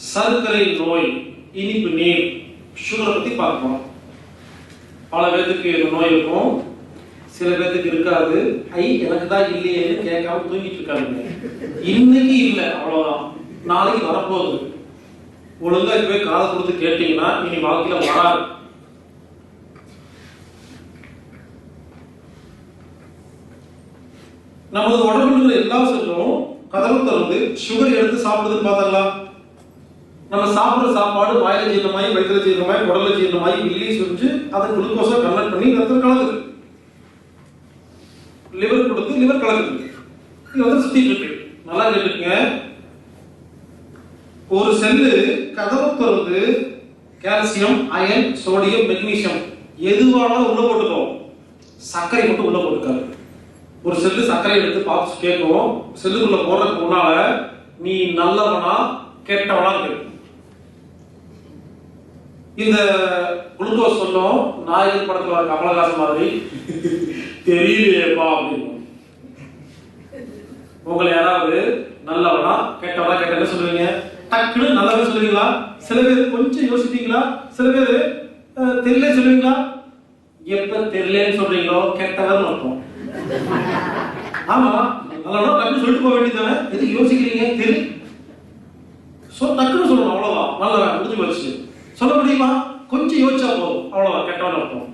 சர்க்கரை நோய், இனிப்பு நீர், சுகரை பத்தி பார்ப்போம். பல பேருக்கு இந்த நோய் இருக்கும், சில பேருக்கு இருக்காது. எனக்கு தான் இல்லையேன்னு கேட்காம தூங்கிட்டு இருக்காங்க. இன்னைக்கு இல்லை, அவ்வளவுதான். நாளைக்கு வரப்போகுது. ஒழுங்கா போய் காதை கொடுத்து கேட்டீங்கன்னா இனி வாழ்க்கையில வராது. நமது உடம்புல எல்லா செல்லும் கதவு திறந்து சுகர் எடுத்து சாப்பிடுதுன்னு பார்த்தா, நம்ம சாப்பிடுற சாப்பாடு வாயில ஜீரணமாயி, வயிற்றுல ஜீரணமாயி, உடல்ல ஜீரணமாயி, வெளியே சுரிஞ்சு அதை குளுக்கோஸா கன்வெர்ட் பண்ணி ரத்தம் கலக்குது. லிவர் கொடுத்து லிவர் கலக்குது. இது வந்து சுத்திட்டு இருக்கு. நல்லா கேட்டுக்கங்க. ஒரு செல்லு கதவு திறந்து கால்சியம், அயன், சோடியம், மெக்னீசியம் எதுவானாலும் உள்ள போட்டுக்கும், சர்க்கரை மட்டும் உள்ள போட்டுக்காது. ஒரு செல்லு சர்க்கரை எடுத்து பார்த்து கேட்கும், செல்லுக்குள்ள போறதுக்கு முன்னால நீ நல்லவனா கெட்டவனா கேட்கும். இந்த குளுக்கோஸ் சொல்லும், நாயகன் படத்துல கமலஹாசன் மாதிரி தெரியலையேப்பா அப்படின்னு. உங்களை யாராவது நல்லவனா கெட்டவனா கேட்ட சொல்லுவீங்க? டக்குன்னு நல்லவன் சொல்லுவீங்களா? சில பேர் கொஞ்சம் யோசிப்பீங்களா? சில பேர் தெரியல சொல்லுவீங்களா? எப்ப தெரியலன்னு சொல்றீங்களோ கெட்டவன் அர்த்தம். ஆமா, நல்லவனா டக்குன்னு சொல்லிட்டு போக வேண்டியதானே. எதுக்கு யோசிக்கிறீங்க? தெரியும் டக்குன்னு சொல்லணும், அவ்வளவுதான். நல்லவன் முடிஞ்சு போச்சு. சொல்ல முடியுமா? கொஞ்சம் யோசிச்சா போதும், அவ்வளவுதான். கெட்டவன் அர்த்தம்.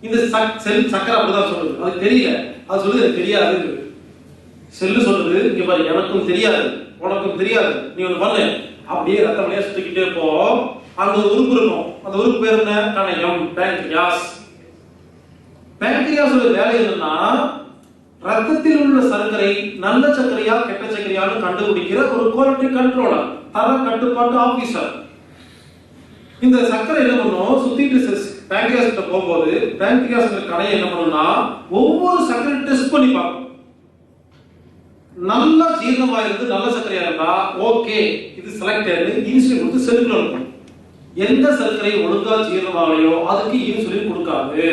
இந்த செல் சக்கரை அப்படிதான் சொல்லுது. அது தெரியல, அது சொல்லுது எனக்கு தெரியாது. செல்லு சொல்லுது, இங்க பாரு, எனக்கும் தெரியாது, உனக்கும் தெரியாது, நீ ஒண்ணு பண்ணு. அப்படியே ரத்தம் வழியா சுத்திக்கிட்டே போ. அங்க ஒரு உறுப்பு இருக்கும். அந்த உறுப்பு பேர் என்ன? கணையம், பேங்க்ரியாஸ். பேங்க்ரியாஸோட வேலை என்னன்னா, ரத்தத்தில் உள்ள சர்க்கரை நல்ல சர்க்கரையா கெட்ட சர்க்கரையான்னு கண்டுபிடிக்கிற ஒரு குவாலிட்டி கண்ட்ரோலர், தர கட்டுப்பாட்டு ஆபீசர். இந்த சர்க்கரை என்ன பண்ணும்? சுத்திட்டு பேங்க்ரியாஸ் கிட்ட போகும்போது பேங்க்ரியாஸ் கணையம் என்ன பண்ணும்னா, ஒவ்வொரு சர்க்கரை டெஸ்ட் பண்ணி பார்க்கும். நல்லா ஜீரணமா இருந்து நல்ல சர்க்கரையா இருந்தா ஓகே, இது செலக்டட், இன்சுலின் கொடுத்து செல்லுக்குள்ள இருக்கும். எந்த சர்க்கரை ஒழுங்கா ஜீரணமாகலையோ அதுக்கு இன்சுலின் கொடுக்காது.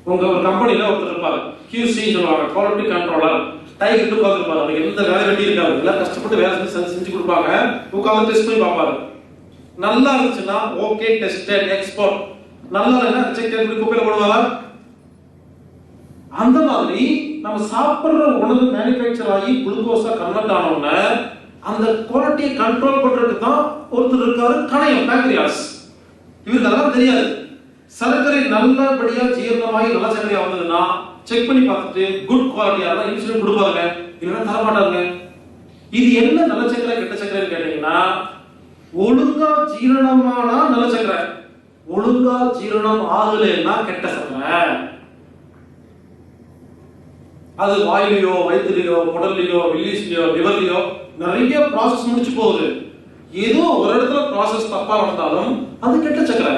உங்க ஒரு கம்பெனில ஒருத்தர் இருப்பாரு, QC சொல்லுவாங்க, குவாலிட்டி கண்ட்ரோலர். டைகிட்டு உட்காந்துருப்பாரு. அவருக்கு எந்த வேலை வெட்டி இருக்காது, எல்லாம் கஷ்டப்பட்டு வேலை செஞ்சு கொடுப்பாங்க. உட்காந்து டெஸ்ட் பண்ணி பார்ப்பாரு. நல்லா இருந்துச்சுன்னா ஓகே, டெஸ்டட், எக்ஸ்போர்ட். நல்லா இல்லைன்னா ரிஜெக்டட், குப்பையில போடுவாரா? அந்த மாதிரி நம்ம சாப்பிடுற உணவு மேனுஃபேக்சர் ஆகி குளுக்கோஸா கன்வெர்ட் ஆனோம்னா அந்த குவாலிட்டியை கண்ட்ரோல் பண்றதுக்கு தான் ஒருத்தர் இருக்காரு, கணையம், பேங்க்ரியாஸ். இவருக்கு அதெல்லாம் தெரியாது. சர்க்கரை நல்லபடியா ஜீரணமாகி நல்ல சர்க்கரையா வந்ததுன்னா செக் பண்ணி பார்த்துட்டு குட் குவாலிட்டியா இருந்தா இன்சுலின் கொடுப்பாங்க, இல்லைன்னா தரமாட்டாங்க. இது என்ன நல்ல சர்க்கரை கெட்ட சர்க்கரைன்னு கேட்டீங்கன்னா, ஒழுங்கா ஜீரணமானா நல்ல சர்க்கரை, ஒழுங்கா ஜீரணம் ஆகலைன்னா கெட்ட சர்க்கரை. அது வாயிலையோ, வயிற்றுலையோ, குடல்லையோ, வில்லிஸ்லையோ, லிவர்லையோ நிறைய ப்ராசஸ் முடிச்சு போகுது. ஏதோ ஒரு இடத்துல ப்ராசஸ் தப்பா நடந்தாலும் அது கெட்ட சர்க்கரை.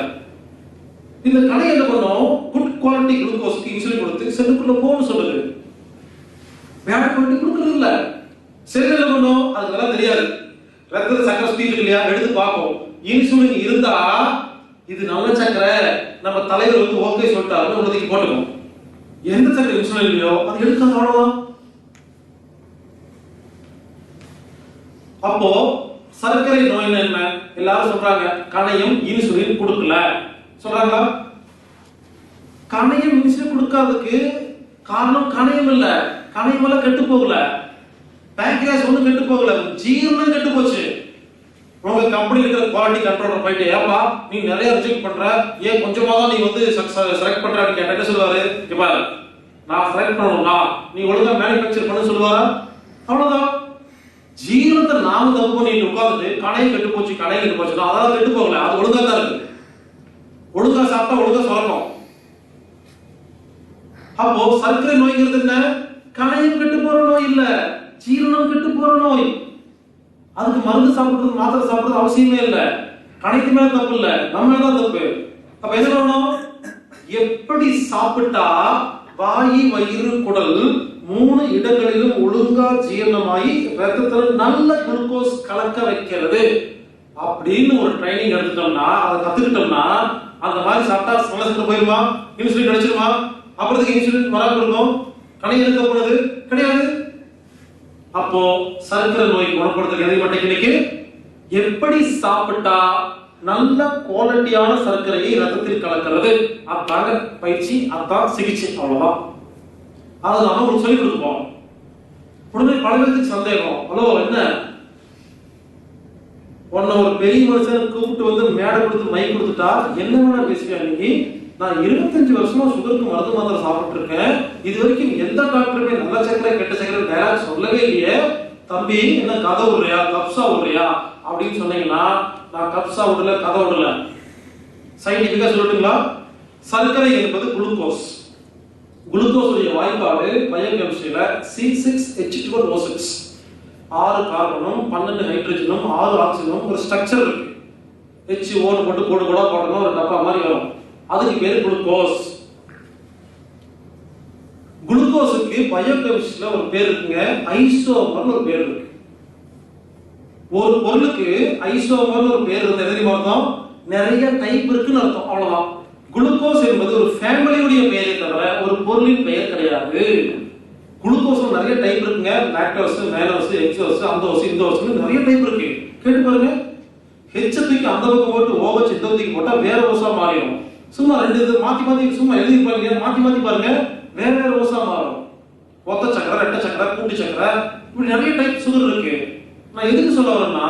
இந்த கடை என்ன பண்ணும்? குட் குவாலிட்டி குளுக்கோஸ்க்கு இன்சுலின் கொடுத்து செல்லுக்குள்ள போன்னு சொல்லுது. பேட் குவாலிட்டி கொடுக்கறது இல்ல. செல் என்ன பண்ணும்? அதுக்கு எல்லாம் தெரியாது. ரத்தத்துல சர்க்கரை சுத்திட்டு இல்லையா, எடுத்து பார்ப்போம். இன்சுலின் இருந்தா இது நல்ல சர்க்கரை, நம்ம தலைவர் வந்து ஓகே சொல்லிட்டாரு, உடனே போட்டுக்கும். எந்த சர்க்கரை இன்சுலின் இல்லையோ அது எடுக்காது, அவ்வளவுதான். அப்போ சர்க்கரை நோய் என்ன? எல்லாரும் சொல்றாங்க கணையம் இன்சுலின் கொடுக்கல சொல்றாங்களா? கணையம் இன்சுலின் கொடுக்காததுக்கு காரணம் கணையம் இல்ல, கணையம் எல்லாம் கெட்டு போகல, பேங்க்ரியாஸ் ஒண்ணும் கெட்டு போகல, ஜீரணம் கெட்டு போச்சு. உங்க கம்பெனி இருக்கிற குவாலிட்டி கண்ட்ரோலர் போயிட்டு, ஏப்பா நீ நிறைய ரிஜெக்ட் பண்ற, ஏன் கொஞ்சமா தான் நீ வந்து செலக்ட் பண்றான்னு கேட்டா என்ன சொல்லுவாரு? இப்ப நான் செலக்ட் பண்ணணும்னா நீ ஒழுங்கா மேனுஃபேக்சர் பண்ண சொல்லுவாரா? அவ்வளவுதான். ஜீரணத்தை நாம தப்பு பண்ணிட்டு உட்கார்ந்து கணையம் கெட்டு போச்சு, கணையம் கெட்டு போச்சுன்னா அதெல்லாம் கெட்டு போகல, அது ஒழுங்கா தான் இருக்கு. ஒழுங்கா சாப்பிட்டா ஒழுங்கா சுரக்கும். அப்போ சர்க்கரை நோய்ங்கிறது என்ன? கணையம் கெட்டு போற நோய் இல்ல, ஜீரணம் கெட்டு போற நோய். அதுக்கு மருந்து சாப்பிடுறது, மாத்திரை சாப்பிடுறது அவசியமே இல்ல. கணைக்கு மேல தப்பு இல்ல, நம்ம மேல தப்பு. அப்ப என்ன பண்ணணும்? எப்படி சாப்பிட்டா வாயு, வயிறு, குடல் 3 இடங்களிலும் ஒழுங்கா ஜீரணமாகி ரத்தத்துல நல்ல குளுக்கோஸ் கலக்க வைக்கிறது அப்படின்னு ஒரு ட்ரைனிங் எடுத்துட்டோம்னா, அதை கத்துக்கிட்டோம்னா, அந்த மாதிரி சாப்பிட்டா சமயத்துக்கு போயிருமா? இன்சுலின் கிடைச்சிருமா? அப்புறத்துக்கு இன்சுலின் வராம இருக்கும். கணையம் எடுக்கப்படுது கிடையாது. அப்போ சர்க்கரை நோய் குணப்படுத்துறது எதை மட்டும் இன்னைக்கு எப்படி சாப்பிட்டா நல்ல குவாலிட்டியான சர்க்கரையை ரத்தத்தில் கலக்கிறது, அதாங்க பயிற்சி, அதான் சிகிச்சை. அவ்வளவுதான். அது நாம உங்களுக்கு சொல்லிக் கொடுப்போம். உடனே பல பேருக்கு சந்தேகம், ஹலோ என்ன உன்னை ஒரு பெரிய மனுஷன் கூப்பிட்டு வந்து மேடை கொடுத்து மைக் கொடுத்துட்டா என்ன வேணா பேசுவேன். இன்னைக்கு நான் 25 வருஷமா சுகருக்கு மருந்து மாத்திரை சாப்பிட்டு இருக்கேன், இது வரைக்கும் எந்த டாக்டருமே நல்ல சக்கரை கெட்ட சக்கரை டயலாக் சொல்லவே இல்லையே. தம்பி என்ன கதை விடுறியா, கப்சா விடுறியா அப்படின்னு சொன்னீங்கன்னா, நான் கப்சா விடல, கதை விடல. சயின்டிபிக்கா சொல்லட்டுங்களா? சர்க்கரை என்பது குளுக்கோஸ். குளுக்கோஸ் உடைய வாய்ப்பாடு பயோகெமிஸ்ட்ரியில C6H12O6. 6 கார்பனும் 12 ஹைட்ரஜனும் 6 ஆக்சிஜனும் ஒரு ஸ்ட்ரக்சர் இருக்கு. HO போட்டு கோடு கோடா போடணும், ஒரு டப்பா மாதிரி வரும். அதுக்கு பேர் குளுக்கோஸ். குளுக்கோஸுக்கு பயோகெமிஸ்ட்ரியில ஒரு பேர் இருக்குங்க, ஐசோமர்னு ஒரு பேர் இருக்கு. ஒரு பொருளுக்கு ஐசோமர்னு ஒரு பேர் இருந்தா எதிரி அர்த்தம், நிறைய டைப் இருக்குன்னு அர்த்தம். அவ்வளவுதான். குளுக்கோஸ் என்பது ஒரு ஃபேமிலியுடைய பெயரை தவிர ஒரு பொருளின் பெயர் கிடையாது. குளுக்கோஸ்ல நிறைய டைப் இருக்குங்க, லாக்டோஸ், மேலோஸ், எக்ஸோஸ், அந்தோஸ், இந்தோஸ், நிறைய டைப் இருக்கு. கேட்டு பாருங்க. ஹெச் தூக்கி அந்த பக்கம் போட்டு OH இந்த தூக்கி போட்டா வேற ஓசா மாறிடும். சும்மா ரெண்டு இது மாத்தி மாத்தி சும்மா எழுதி பாருங்க, மாத்தி மாத்தி பாருங்க, வேற வேற ஓசா மாறும். ஒத்த சக்கரை, ரெட்ட சக்கரை, கூட்டு சக்கரை, இப்படி நிறைய டைப் சுகர் இருக்கு. நான் எதுக்கு சொல்ல வரேன்னா,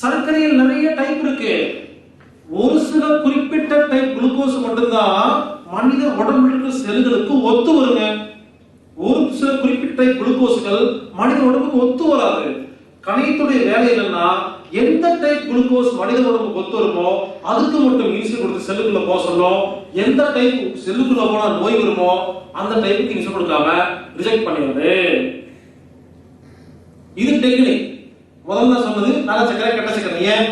சர்க்கரையில் நிறைய டைப் இருக்கு. ஒரு சில குறிப்பிட்ட டைப் குளுக்கோஸ் மட்டும்தான் மனித உடம்புல இருக்கிற செல்களுக்கு ஒத்து வருங்க. ஒரு சில குறிப்பிட்ட குளுக்கோஸ்கள் மனித உடம்புக்கு ஒத்து வராது. கணையத்துடைய வேலை என்னன்னா, எந்த டைப் குளுக்கோஸ் மனித உடம்புக்கு ஒத்து வருமோ அதுக்கு மட்டும் இன்சுலின் கொடுத்து செல்லுக்குள்ள போக சொல்லும். எந்த டைப் செல்லுக்குள்ள போனா நோய் வருமோ அந்த டைப்புக்கு இன்சுலின் கொடுக்காம ரிஜெக்ட் பண்ணிடுது. இது டெக்னிக். முதல்ல சொன்னது நல்ல சக்கரை கெட்ட சக்கரை. ஏன்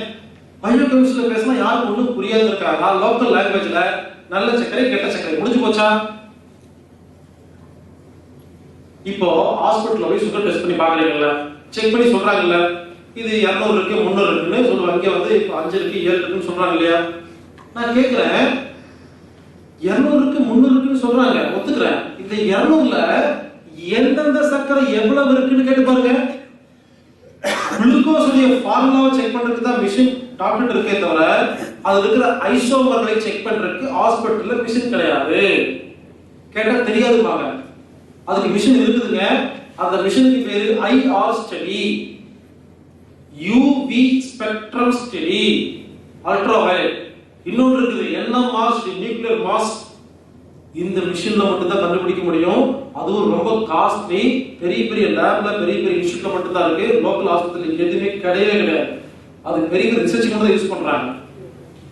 பயோகெமிஸ்ட்ரியில பேசினா யாருக்கு ஒன்றும் புரியாது இருக்காங்க. லோக்கல் லாங்குவேஜ்ல நல்ல சக்கரை கெட்ட சக்கரை முடிஞ்சு போச்சா? இப்போ ஹாஸ்பிட்டல்ல போய் சுகர் டெஸ்ட் பண்ணி பாக்குறீங்கல்ல, செக் பண்ணி சொல்றாங்கல்ல, இது 200 இருக்கு 300 இருக்குன்னு சொல்லுவாங்க. இங்க வந்து இப்போ 5 இருக்கு 7 இருக்குன்னு சொல்றாங்க இல்லையா? நான் கேக்குறேன், 200 இருக்கு 300 இருக்குன்னு சொல்றாங்க, ஒத்துக்கிறேன். இந்த 200ல எந்தெந்த சர்க்கரை எவ்வளவு இருக்குன்னு கேட்டு பாருங்க. குளுக்கோஸ் உடைய ஃபார்முலாவை செக் பண்றதுக்கு தான் மிஷின் டாக்டர் இருக்கே தவிர அது இருக்கிற ஐசோமர்களை செக் பண்றதுக்கு ஹாஸ்பிட்டல்ல மிஷின் கிடையாது. கேட்டா தெரியாதுமாங்க. அதுக்கு மிஷின் இருக்குதுங்க. அந்த மிஷினுக்கு பேரு IR study, UV spectrum study, ultra violet. இன்னொன்று இருக்குது NMR நியூக்ளியர் மாஸ். இந்த மிஷின்ல மட்டும் தான் கண்டுபிடிக்க முடியும். அதுவும் ரொம்ப காஸ்ட்லி. பெரிய பெரிய லேப்ல பெரிய பெரிய இன்ஸ்டிட்யூட்ல மட்டும் தான் இருக்கு. லோக்கல் ஹாஸ்பிட்டல் எதுவுமே கிடையவே கிடையாது. அது பெரிய ரிசர்ச்சுக்கு மட்டும் யூஸ் பண்றாங்க.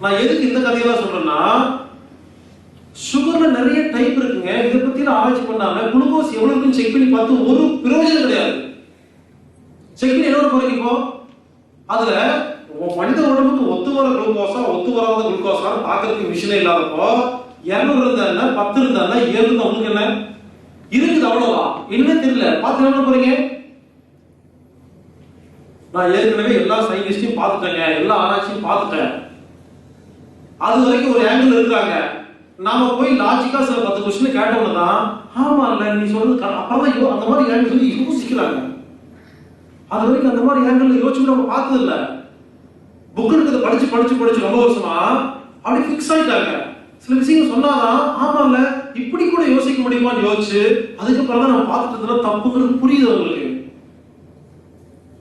நான் எதுக்கு இந்த கதையெல்லாம் சொல்றேன்னா, சுகர்ல நிறைய டைப் இருக்குங்க. இதை பத்தி ஆராய்ச்சி பண்ணாம குளுக்கோஸ் எவ்வளவு இருக்குன்னு செக் பண்ணி பார்த்து ஒரு பிரயோஜனம் கிடையாது. செக் பண்ணி என்ன குறைக்கும்? அதுல மனித உடம்புக்கு ஒத்து வர குளுக்கோஸா ஒத்து வராத குளுக்கோஸா பாக்குறதுக்கு மிஷினே இல்லாதப்போ 200 இருந்தா என்ன, 10 இருந்தா என்ன, 7 இருந்தா உங்களுக்கு என்ன இருக்குது? அவ்வளவுதான். என்ன தெரியல. பார்த்து என்ன போறீங்க? நான் ஏற்கனவே எல்லா சயின்டிஸ்டையும் பார்த்துட்டேங்க, எல்லா ஆராய்ச்சியும் பார்த்துட்டேன். அது வரைக்கும் ஒரு ஆங்கிள் இருக்காங்க. நாம போய் லாஜிக்கா சில 10 கொஸ்டின் கேட்டோம்னா தான் ஆமா இல்ல நீ சொல்றது அப்பதான் அந்த மாதிரி ஆங்கிள் யோசிக்கிறாங்க. அது வரைக்கும் அந்த மாதிரி ஆங்கிள் யோசிச்சு நம்ம பார்த்தது இல்ல. புக் எடுத்து படிச்சு படிச்சு படிச்சு ரொம்ப வருஷமா அப்படி பிக்ஸ் ஆயிட்டாங்க. சில விஷயங்கள் சொன்னாதான் ஆமா இல்ல இப்படி கூட யோசிக்க முடியுமான்னு யோசிச்சு அதுக்கப்புறம் தான் நம்ம பார்த்துட்டதுல தப்புங்கிறது புரியுது அவங்களுக்கு.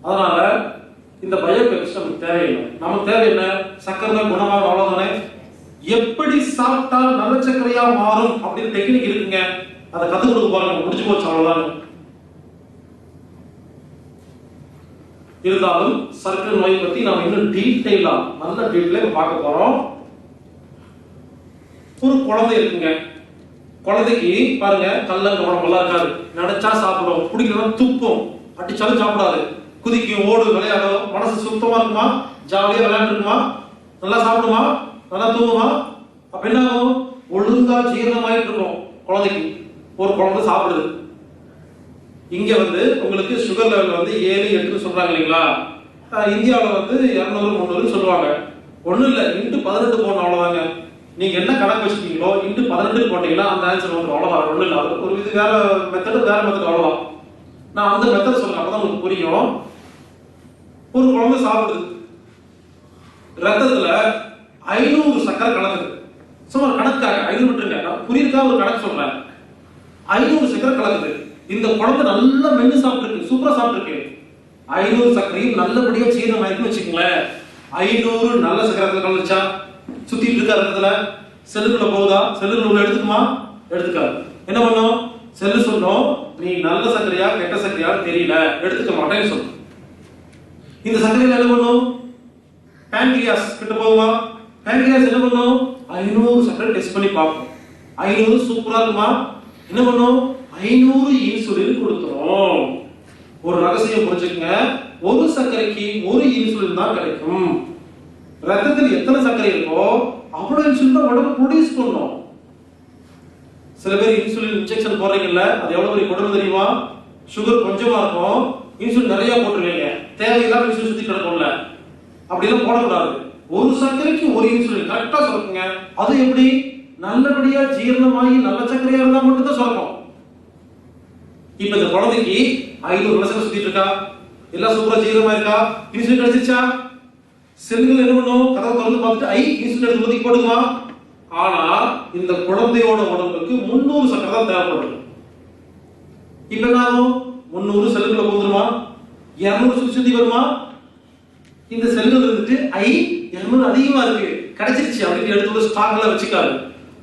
அதனால இந்த பயோகெமிஸ்ட்ரி நமக்கு தேவையில்லை. நமக்கு தேவை என்ன? சக்கரை குணமாக அவ்வளவுதானே. எப்படி சாப்பிட்டா நல்ல சக்கரையா மாறும் அப்படின்னு டெக்னிக் இருக்குங்க. அதை கத்து கொடுக்க போறாங்க. முடிஞ்சு போச்சு, அவ்வளவுதான். இருந்தாலும் சர்க்கரை நோய் பத்தி நாம இன்னும் டீடைலா நல்ல டீடைலா பார்க்க போறோம். ஒரு குழந்தை இருக்குங்க. குழந்தைக்கு பாருங்க கல்லங்க உடம்பெல்லாம் இருக்காது. நினைச்சா சாப்பிடும், பிடிக்கலாம் துப்பும், அடிச்சாலும் சாப்பிடாது, குதிக்கும், ஓடு, விளையாடும். மனசு சுத்தமா இருக்குமா? ஜாலியா விளையாண்டு இருக்குமா? நல்லா சாப்பிடுமா? நல்லா தூங்குமா? அப்ப என்ன ஆகும்? ஒழுங்கா ஜீரணமாயிட்டு இருக்கும் குழந்தைக்கு. ஒரு குழந்தை சாப்பிடுது. இங்க வந்து உங்களுக்கு சுகர் லெவல் வந்து 7, 8 சொல்றாங்க இல்லைங்களா? இந்தியாவில் வந்து 200, 300 சொல்லுவாங்க. ஒண்ணும் இல்ல, இன்ட்டு 18 போடணும், அவ்வளவுதாங்க. நீங்க என்ன கணக்கு வச்சுக்கீங்களோ இன்ட்டு 18 போட்டீங்கன்னா அந்த ஆன்சர் வந்து அவ்வளவுதான். ஒண்ணும் இல்ல, அது ஒரு இது வேற மெத்தட் அவ்வளவுதான். நான் அந்த மெத்தட் சொல்றேன், அப்பதான் உங்களுக்கு புரியும். ஒரு குழந்தை சாப்பிடுது, ரத்தத்துல 500 சக்கரை கலக்குது. சும்மா கணக்காக 500 விட்டுருங்க, நான் புரியுதா ஒரு கணக்கு சொல்றேன். 500 சக்கரை கலக்குது. இந்த குழந்தை நல்லா மென்னு சாப்பிட்டுருக்கு, சூப்பரா சாப்பிட்டுருக்கு. 500 சக்கரையும் நல்லபடியா ஜீரணம் ஆயிருக்குன்னு வச்சுக்கோங்களேன். 500 நல்ல சக்கரை கலந்துச்சா சுத்திட்டு இருக்க ரத்தத்துல செல்லுக்குள்ள போகுதா? செல்லுக்குள்ள எடுத்துக்குமா? எடுத்துக்காது. என்ன பண்ணும்? செல்லு சொல்லும், நீ நல்ல சக்கரையா கெட்ட சக்கரையா தெரியல, எடுத்துக்க மாட்டேன்னு சொல்லும். இந்த சக்கரையில என்ன பண்ணும்? பேன்கிரியாஸ் கிட்ட போகுமா? பேன்கிரியாஸ் என்ன பண்ணும்? 500 சக்கரை டெஸ்ட் பண்ணி பார்க்கும். 500 சூப்பரா இருக்குமா? என்ன பண்ணும்? 500 இன்சுலின் கொடுத்துரும். ஒரு ரகசியம் புரிஞ்சுக்கங்க, ஒரு சர்க்கரைக்கு ஒரு இன்சுலின் தான் கிடைக்கும். ரத்தத்தில் எத்தனை சர்க்கரை இருக்கோ அவ்வளவு இன்சுலின் தான் உடம்பு ப்ரொடியூஸ் பண்ணும். சில பேர் இன்சுலின் இன்ஜெக்ஷன் போடுறீங்கல்ல, அது எவ்வளவு பெரிய கொடுமை தெரியுமா? சுகர் கொஞ்சமா இருக்கும், இன்சுலின் நிறைய போட்டுருவீங்க, தேவையில்லாம இன்சுலின் சுத்தி கிடக்கும்ல. அப்படி எல்லாம் போடக்கூடாது. ஒரு சர்க்கரைக்கு ஒரு இன்சுலின் கரெக்டா சொல்லுங்க. அது எப்படி? நல்லபடியா ஜீரணமாகி நல்ல சர்க்கரையா இருந்தா மட்டும் தான் சொல்லணும். இப்ப இந்த குழந்தைக்கு 500 வருஷம் சுத்திட்டு இருக்கா, எல்லாம் சூப்பரா ஜீரணமா இருக்கா, இன்சுலின் கிடைச்சிருச்சா? செல்கள் என்ன பண்ணும்? கதவை திறந்து பார்த்துட்டு இன்சுலின் எடுத்து ஒதுக்கி போடுமா? ஆனா இந்த குழந்தையோட உடம்புக்கு 300 சக்கரை தான் தேவைப்படுது. இப்ப என்ன ஆகும்? 300 செல்லுக்குள்ள போந்துருமா? 200 சுத்தி வருமா? இந்த செல்கள் இருந்துட்டு 200 அதிகமா இருக்கு, கிடைச்சிருச்சு அப்படின்னு எடுத்து ஸ்டாக் எல்லாம் வச்சுக்காது.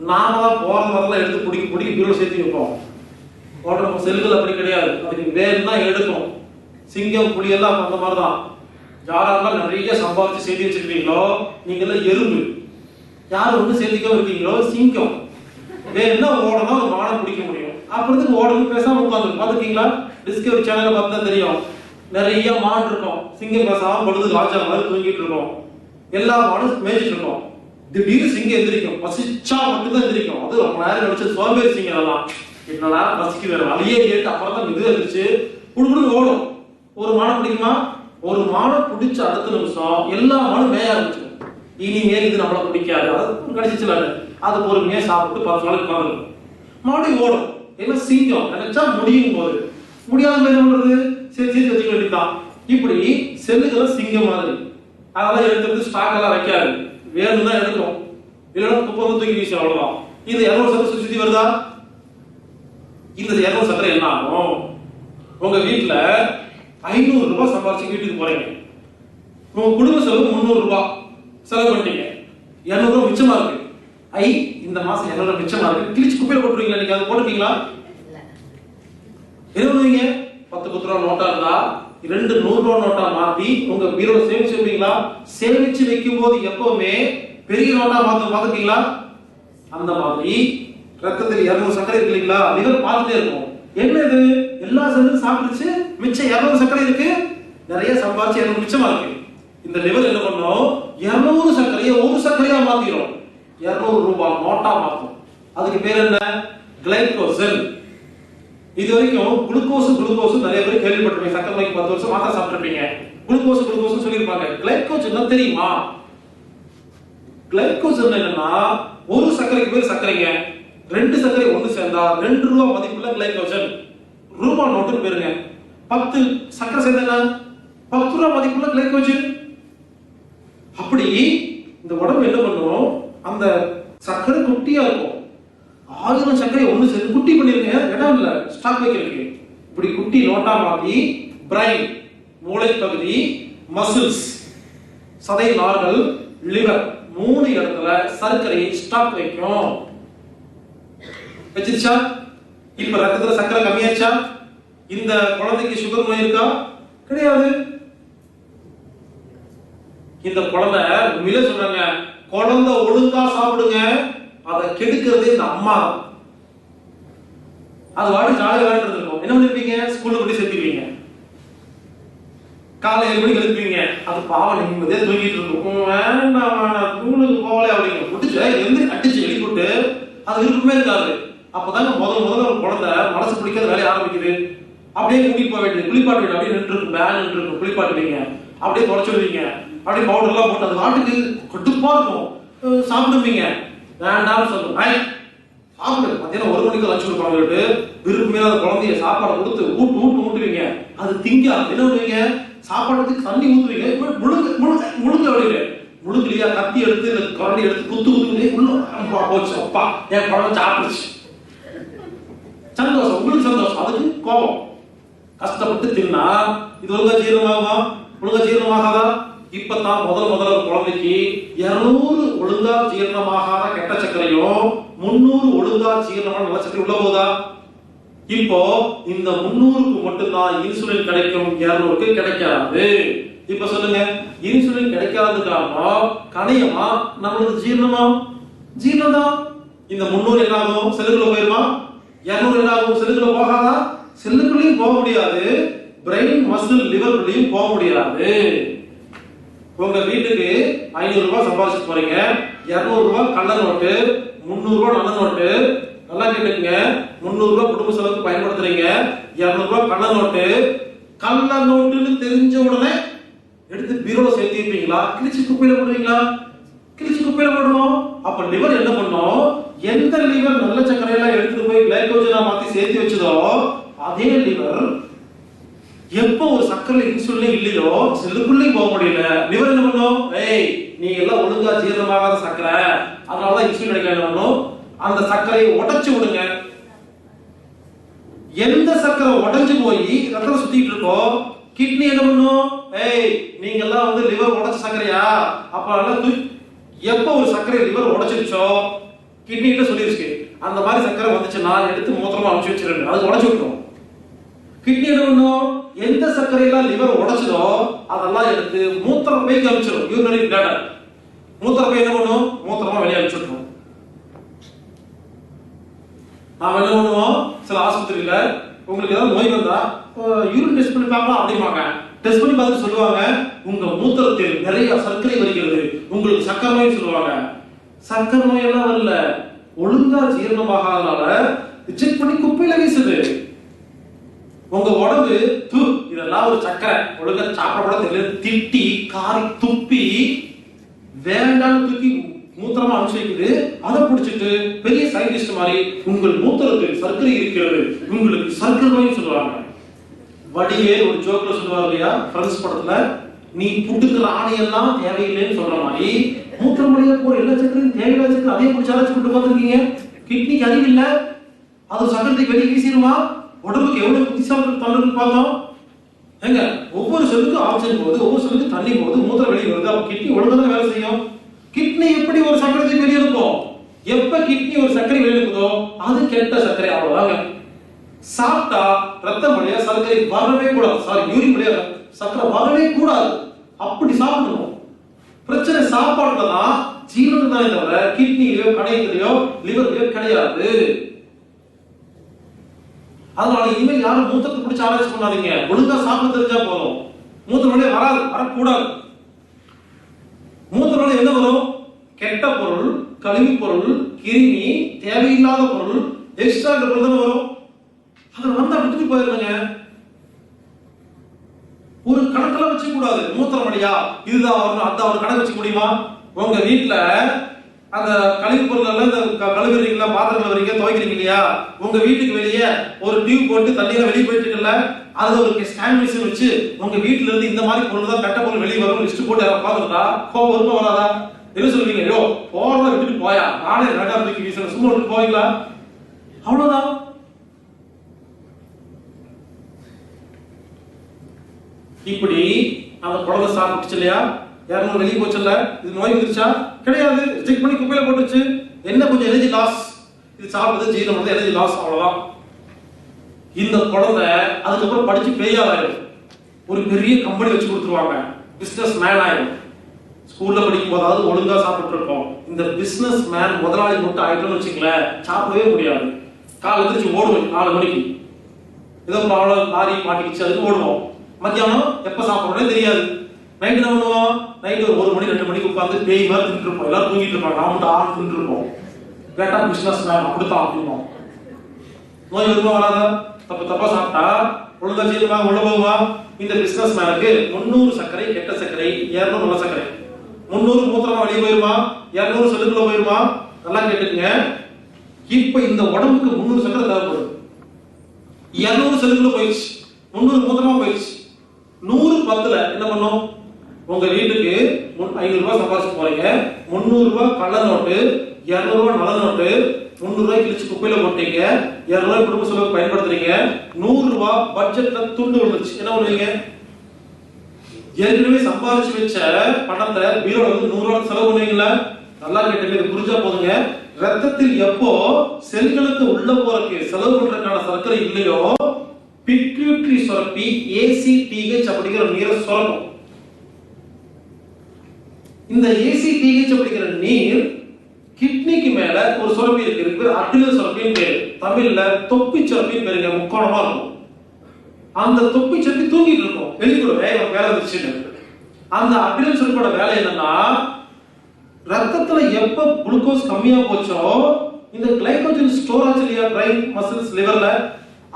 நாம தான் போற வரலாம் எடுத்து பிடிக்கி பீரோல சேர்த்து வைப்போம். உடம்பு செல்கள் அப்படி கிடையாது, அதுக்கு வேணும்னா எடுக்கும். சிங்கம் புலி எல்லாம் அந்த மாதிரிதான். யாரெல்லாம் நிறைய சம்பாதிச்சு சேர்த்து வச்சிருக்கீங்களோ நீங்க எல்லாம் எறும்பு. யார் ஒண்ணு சேர்த்துக்காம இருக்கீங்களோ சிங்கம். வேணும்னா ஓடணும், ஒரு மானை பிடிக்க முடியும். அப்புறத்துக்கு ஓடணும் பேசாம உட்காந்து பாத்துருக்கீங்களா? டிஸ்கவரி சேனல்ல பார்த்தா தெரியும், நிறைய மான் இருக்கும், சிங்கம் பேசாம படுத்து ராஜா மாதிரி தூங்கிட்டு இருக்கும், எல்லா மானும் மேய்ச்சிட்டு இருக்கும். திடீர்னு சிங்கம் எந்திரிக்கும், பசிச்சா மட்டும்தான் எந்திரிக்கும். அது ரொம்ப நேரம் நினைச்சு சோம்பேறி சிங்கம் எல்லாம் என்னடா பசிக்கு வேற வழியே கேட்டு அப்புறம் தான் இது இருந்துச்சு குடுக்குன்னு ஓடும். ஒரு மானை பிடிக்குமா? ஒரு மானை பிடிச்ச அடுத்த நிமிஷம் எல்லா மானும் மேய ஆரம்பிச்சிடும். இனிமேல் இது நம்மள பிடிக்காது, அது கிடைச்சிச்சுல, அது பொறுமையா சாப்பிட்டு 10 நாளைக்கு உட்காந்துருக்கும். மறுபடியும் ஓடும். ஏன்னா சிங்கம் நினைச்சா முடியும் போது, முடியாத என்ன பண்றது? சரி வச்சுக்க வேண்டியதான். இப்படி செல்லுகளை சிங்கம் மாதிரி அதெல்லாம் எடுத்து ஸ்டாக் எல்லாம் வைக்காது, வேணும்தான் எடுக்கும். இல்லைன்னா குப்பை தூக்கி வீசி அவ்வளவுதான். இது 200 சக்கரை சுத்தி வருதா? இந்த 200 சக்கரை என்ன ஆகும்? உங்க வீட்டுல 500 ரூபாய் சம்பாதிச்சு வீட்டுக்கு போறீங்க, உங்க குடும்ப செலவு 300 ரூபாய் செலவு பண்ணிட்டீங்க, 200 ரூபாய் மிச்சமா இருக்கு. இந்த மாசம் 200 ரூபாய் மிச்சமா இருக்கு, கிழிச்சு குப்பையில போட்டுருவீங்களா? நீங்க அதை போட்டுட்டீங்களா? என்ன பண்ணுவீங்க? 10 ரூபாய் நோட்டா இருந்தா 2 100 ரூபாய் நோட்டா மாத்தி உங்க பீரோல சேமிச்சு வைப்பீங்களா? சேமிச்சு வைக்கும் போது எப்பவுமே பெரிய நோட்டா மாத்தீங்களா? அந்த மாதிரி ரத்தத்தில் 200 சக்கரை இருக்கு இல்லைங்களா, லிவர் பார்த்துட்டே இருக்கும். என்ன இது? எல்லா செல்லும் சாப்பிடுச்சு, மிச்சம் 200 சக்கரை இருக்கு, நிறைய சம்பாதிச்சு 200 மிச்சமா இருக்கு. இந்த லிவர் என்ன பண்ணும்? 200 சக்கரையை ஒரு சக்கரையா மாத்திரும், 200 ரூபாய் நோட்டா மாத்தும். அதுக்கு பேர் என்ன? கிளைகோஜன். இது வரைக்கும் குளுக்கோஸ் நிறைய பேர் கேள்விப்பட்டிருப்பீங்க. சக்கரை நோய்க்கு 10 வருஷம் மாத்திரை சாப்பிட்டுருப்பீங்க, குளுக்கோஸ் சொல்லியிருப்பாங்க. கிளைகோஜன் தெரியுமா? கிளைகோஜன் என்னன்னா, ஒரு சக்கரைக்கு பேர் சக்கரைங்க, 2 சக்கரை ஒன்று சேர்ந்தா 2 ரூபாய் மதிப்புள்ள கிளைகோஜன், ரூபாய் நோட்டுன்னு பேருங்க. 10 சக்கரை சேர்ந்தா 10 ரூபாய் மதிப்புள்ள கிளைகோஜன். அப்படி இந்த உடம்பு என்ன பண்ணும்? அந்த சக்கரை குட்டியா இருக்கும், 1000 சக்கரை ஒண்ணு சேர்த்து குட்டி பண்ணிருங்க, இடம் இல்ல ஸ்டாக் வைக்கிறதுக்கு. இப்படி குட்டி நோட்டா மாத்தி பிரைன், மூளை பகுதி, மசில்ஸ், சதை நார்கள், லிவர் 3 இடத்துல சர்க்கரையை ஸ்டாக் வைக்கும். வச்சிருச்சா? இப்ப ரத்தத்துல சர்க்கரை கம்மியாச்சா? இந்த குழந்தைக்கு சுகர் நோய் இருக்கா? கிடையாது. இந்த குழந்தை உண்மையிலே சொன்னாங்க, குழந்தை ஒழுங்கா சாப்பிடுங்க, அதை கெடுக்கிறதே இந்த அம்மா. அது வாடி ஜாலியா விளையாண்டு இருக்கும். என்ன பண்ணிருப்பீங்க? ஸ்கூலுக்கு போய் சேர்த்துருவீங்க, காலை 7 மணிக்கு எழுப்பீங்க, அது பாவம் நிம்மதியா தூங்கிட்டு இருக்கும். வேண்டாம் ஸ்கூலுக்கு போகல அப்படிங்க முடிச்ச எந்த அடிச்சு எழுப்பிட்டு அது இருக்குமே இருக்காது. அப்பதாங்க முதல்ல ஒரு குழந்தை மனசு பிடிக்காத வேலையை ஆரம்பிக்குது. அப்படியே கூட்டிட்டு போக வேண்டியது, குளிப்பாட்டு வேண்டிய அப்படியே நின்று இருக்கும், பேன் நின்று இருக்கும், குளிப்பாட்டுவீங்க, அப்படியே தொடச்சுடுவீங்க, அப்படியே பவுடர் எல்லாம் போட்டு அது வாட்டுக்கு கட்டுப்பா இருக்கும். சாப்பிடுவீங்க, வேண்டாம்னு சொல்லுவோம், சாப்பிடு. மத்தியானம் 1 மணிக்கு லட்சம் கொடுப்பாங்க, விருப்பமே அந்த குழந்தைய சாப்பாடு கொடுத்து ஊட்டுவீங்க, அது திங்க என்ன பண்ணுவீங்க? சாப்பாடுக்கு தண்ணி ஊத்துவீங்க, முழுங்க வெளியில முழுக்கலையா கத்தி எடுத்து இந்த குழந்தை எடுத்து குத்து உள்ள போச்சு, அப்பா என் குழந்தை சாப்பிடுச்சு. சந்தோஷம், உங்களுக்கு சந்தோஷம், அதுக்கு கோபம். கஷ்டப்பட்டு தின்னா இது ஒழுங்கா ஜீரணமாகுமா? ஒழுங்கா ஜீரணமாகாதா? இப்பதான் முதல்ல குழந்தைக்கு 200 ஒழுங்கா ஜீரணமாகாத கெட்ட சர்க்கரையும் 300 ஒழுங்கா ஜீரணமான நல்ல சர்க்கரை உள்ள போகுதா? இப்போ இந்த 300க்கு மட்டும்தான் இன்சுலின் கிடைக்கும், 200க்கு கிடைக்காது. இப்ப சொல்லுங்க, இன்சுலின் கிடைக்காத காரணம் கணையமா நம்மளுக்கு ஜீரணமா? ஜீரணம் தான். இந்த 300 என்ன ஆகும்? செல்லுக்குள்ள போயிருமா? 200 என்ன ஆகும்? செல்லுக்குள்ள போகாதா? செல்லுக்குள்ளேயும் போக முடியாது, பிரெயின் மசில் லிவர்க்குள்ளேயும் போக முடியாது. உங்க வீட்டுக்கு 500 ரூபாய் சம்பாதிச்சு போறீங்க, 200 ரூபாய் கள்ள நோட்டு, 300 ரூபாய் நல்ல நோட்டு. நல்லா கேட்டுங்க, 300 ரூபாய் குடும்ப செலவுக்கு பயன்படுத்துறீங்க, 200 ரூபாய் கள்ள நோட்டு. கள்ள நோட்டுன்னு தெரிஞ்ச உடனே எடுத்து பீரோல சேர்த்து வைப்பீங்களா? கிழிச்சு குப்பையில போடுவீங்களா? கிழிச்சு குப்பையில போடுவோம். அப்ப லிவர் என்ன பண்ணும்? எந்த லிவர் நல்ல சர்க்கரையெல்லாம் எடுத்துட்டு போய் கிளைகோஜனா மாத்தி சேர்த்து வச்சதோ அதே லிவர் எப்போ ஒரு சர்க்கரை இன்சுலின் இல்லையோ செல்லுக்குள்ளேயும் போக முடியல. லிவர் என்ன பண்ணும்? ஏய், நீ எல்லாம் ஒழுங்கா ஜீரணமாகாத சர்க்கரை, அதனாலதான் இன்சுலின் கிடைக்கணும். அந்த சர்க்கரையை உடைச்சு விடுங்க. எந்த சர்க்கரை உடைஞ்சு போய் ரத்தம் சுத்திட்டு இருக்கோ கிட்னி என்ன பண்ணும்? ஏய், நீங்க எல்லாம் லிவர் உடைச்ச சர்க்கரையா? அப்ப எப்போ ஒரு சர்க்கரை லிவர் உடைச்சிருச்சோ கிட்னி கிட்ட சொல்லிருச்சு, அந்த மாதிரி சர்க்கரை வந்துச்சுன்னா எடுத்து மூத்திரமா அனுப்பிச்சு வச்சிருங்க, அது உடைச்சு விட்டுரும். கிட்னி என்ன பண்ணும்? எந்த சர்க்கரையெல்லாம் லிவர் உடைச்சதோ அதெல்லாம் எடுத்து மூத்திர பைக்கு அனுப்பிச்சிடும், யூரினரி பிளாடர். மூத்திர பை என்ன பண்ணும்? மூத்திரமா வெளியே அனுப்பிச்சிடும். நாம என்ன பண்ணுவோம்? சில ஆஸ்பத்திரியில உங்களுக்கு ஏதாவது நோய் வந்தா யூரின் டெஸ்ட் பண்ணி பார்க்கலாம் அப்படிமாங்க. டெஸ்ட் பண்ணி பார்த்துட்டு சொல்லுவாங்க, உங்க மூத்திரத்தில் நிறைய சர்க்கரை வருகிறது, உங்களுக்கு சர்க்கரை நோய் சொல்லுவாங்க. சர்க்கரை நோய் எல்லாம் வரல, ஒழுங்கா ஜீரணமாகாதனால செக் பண்ணி குப்பையில வீசுது. உங்க உடம்பு இதெல்லாம் ஒரு சர்க்கரை, ஒழுங்கா சாப்பிட தெரியல, திட்டி காரி துப்பி வேண்டாம் தூக்கி மூத்திரமா அனுப்பிச்சு வைக்குது. அதை பிடிச்சிட்டு பெரிய சயின்டிஸ்ட் மாதிரி உங்கள் மூத்திரத்தில் சர்க்கரை இருக்கிறது, உங்களுக்கு சர்க்கரை நோய் சொல்லுவாங்க. வடிவே ஒரு ஜோக்ல சொல்லுவாங்க இல்லையா, ஃப்ரெண்ட்ஸ் படத்துல, நீ புட்டுக்கிற ஆணையெல்லாம் தேவையில்லைன்னு சொல்ற மாதிரி மூத்திரம் வழியா போற எல்லா சர்க்கரையும் தேவையில்லாத சர்க்கரை அதே பிடிச்சி அரைச்சு விட்டு பார்த்துருக்கீங்க. கிட்னிக்கு அறிவு இல்லை, அது சர்க்கரத்துக்கு வெளியே வீசிடுமா? உடம்புக்கு எவ்வளவு புத்திசாலி தள்ளுன்னு பார்த்தோம். ஏங்க, ஒவ்வொரு செல்லுக்கும் ஆக்சிஜன் போகுது, ஒவ்வொரு செல்லுக்கும் தண்ணி போகுது, மூத்திரம் வெளியே வருது. அப்ப கிட்னி ஒழுங்காக வேலை செய்யும். கிட்னி எப்படி ஒரு சர்க்கரைக்கு வெளியே இருக்கும்? எப்ப கிட்னி ஒரு சர்க்கரை வெளியே இருக்குதோ அது கெட்ட சர்க்கரை, அவ்வளவுதாங்க. சாப்பிட்டா ரத்தம் வழியா சர்க்கரை வரவே கூடாது, சாரி யூரின் வழியா சர்க்கரை வரவே கூடாது, அப்படி சாப்பிடணும். பிரச்சனை சாப்பாடுல தான், ஜீரணம் தான் தவிர கிட்னிலயோ கணையத்திலயோ லிவர்லயோ கிடையாது. அதனால இனிமேல் யாரும் மூத்தத்தை பிடிச்சி ஆராய்ச்சி பண்ணாதீங்க, ஒழுங்கா சாப்பிட தெரிஞ்சா போதும். மூத்திரம் வராது, வரக்கூடாது. மூத்திரம் என்ன வரும்? கெட்ட பொருள், கழிவு பொருள், கிருமி, தேவையில்லாத பொருள், எக்ஸ்ட்ரா பொருள் தான் வரும். அதுல வந்தா விட்டுட்டு போயிருங்க. ஒரு கணக்குல வச்சு கூடாது. மூத்திரம் வழியா இதுதான் வரணும், அதான் ஒரு கணக்கு வச்சுக்க முடியுமா? உங்க வீட்டுல அந்த கழிவு பொருள் எல்லாம் இந்த கழுவுறீங்களா, பாத்திரங்கள் வரீங்க, துவைக்கிறீங்க இல்லையா, உங்க வீட்டுக்கு வெளியே ஒரு டியூப் போட்டு தண்ணியில வெளியே போயிட்டு இருக்குல்ல, அதுல ஒரு ஸ்கேன் மிஷின் வச்சு உங்க வீட்டுல இருந்து இந்த மாதிரி பொருள் தான் கெட்ட பொருள் வெளியே வரும் லிஸ்ட் போட்டு பார்த்துட்டா கோபம் வருமா வராதா? என்ன சொல்லுவீங்க? ஐயோ போறத விட்டுட்டு போயா, நானே ரெண்டாம் தூக்கி வீசுறேன், சும்மா விட்டு போவீங்களா? அவ்வளவுதான். இப்படி அந்த குழந்தை சாப்பிட்டுச்சு இல்லையா, 200 வெளியே போச்சுல்ல, இது நோய் வந்துருச்சா? கிடையாது, ரிஜெக்ட் பண்ணி குப்பையில போட்டுச்சு. என்ன கொஞ்சம் எனர்ஜி லாஸ், இது சாப்பிடுறது ஜீரணம் வந்து எனர்ஜி லாஸ், அவ்வளவுதான். இந்த குழந்தை அதுக்கப்புறம் படிச்சு பெரியாராயிடும், ஒரு பெரிய கம்பெனி வச்சு கொடுத்துருவாங்க, பிசினஸ் மேன் ஆயிடும். ஸ்கூல்ல படிக்கும் போதாவது ஒழுங்கா சாப்பிட்டு இருக்கோம், இந்த பிசினஸ் மேன் முதலாளி மட்டும் ஆயிட்டோம்னு வச்சுங்களேன், சாப்பிடவே முடியாது. காலை எந்திரிச்சு ஓடுவோம் 4 மணிக்கு, ஏதோ ப்ராப்ளம் லாரி மாட்டிக்கிச்சு அதுக்கு ஓடுவோம். மத்தியானம் எப்ப சாப்பிடுறோம்னே தெரியாது. நைட்டு என்ன பண்ணுவோம்? நைட்டு ஒரு 1 மணி 2 மணிக்கு உட்காந்து பேய் மாதிரி தின்ட்டு இருப்போம், எல்லாரும் தூங்கிட்டு இருப்பாங்க, நான் மட்டும் ஆள் தின்ட்டு இருப்போம். கேட்டா பிசினஸ் மேன் அப்படித்தான் அப்படின்னோம். நோய் வருமா வராதா? தப்பா சாப்பிட்டா ஒழுங்கா ஜீரணமாக உள்ள போகுமா? இந்த பிசினஸ் மேனுக்கு 300 சர்க்கரை கெட்ட சர்க்கரை, 200 நல்ல சர்க்கரை. 300 மூத்திரமா வெளியே போயிருமா, 200 செல்லுக்குள்ள போயிருமா? நல்லா கேட்டுங்க. இப்ப இந்த உடம்புக்கு 300 சர்க்கரை தேவைப்படுது, 200 செல்லுக்குள்ள போயிடுச்சு, 300 மூத்திரமா போயிடுச்சு. 100 10ல என்ன பண்ணும்? உங்க வீட்டுக்கு 500 ரூபாய் சம்பாதிச்சு போறீங்க, 300 ரூபாய் கள்ள நோட்டு, 200 ரூபாய் நல்ல நோட்டு, 300 ரூபாய் கிழிச்சு குப்பையில போட்டீங்க, 200 ரூபாய் குடும்ப செலவுக்கு பயன்படுத்துறீங்க, 100 ரூபாய் பட்ஜெட்ல துண்டு விழுந்துச்சு, என்ன பண்ணுவீங்க? ஏற்கனவே சம்பாதிச்சு வச்ச பணத்தை பீரோல வந்து 100 ரூபாய் செலவு பண்ணுவீங்களா? நல்லா கேட்டீங்க, இது புரிஞ்சா போதுங்க. ரத்தத்தில் எப்போ செல்களுக்கு உள்ள போறதுக்கு செலவு பண்றதுக்கான சர்க்கரை இல்லையோ, பிட்யூட்டரி சுரப்பி ACTH அப்படிங்கிற நீரை சுரக்கும். இந்த ACTH அப்படிங்கிற நீர் கிட்னிக்கு மேல ஒரு சுரப்பி இருக்கு, அட்ரினல் சுரப்பின்னு பேரு. தமிழ்ல தொப்பி சுரப்பின்னு பேருங்க, முக்கோணமா இருக்கும். அந்த தொப்பி சுரப்பி தூங்கிட்டு இருக்கும், வெளிக்கூட வேலை வந்துச்சுன்னு. அந்த அட்ரினல் சுரப்பியோட வேலை என்னன்னா, ரத்தத்துல எப்ப குளுக்கோஸ் கம்மியா போச்சோ, இந்த கிளைகோஜன் ஸ்டோர் ஆச்சு இல்லையா ட்ரை மசில்ஸ் லிவர்ல,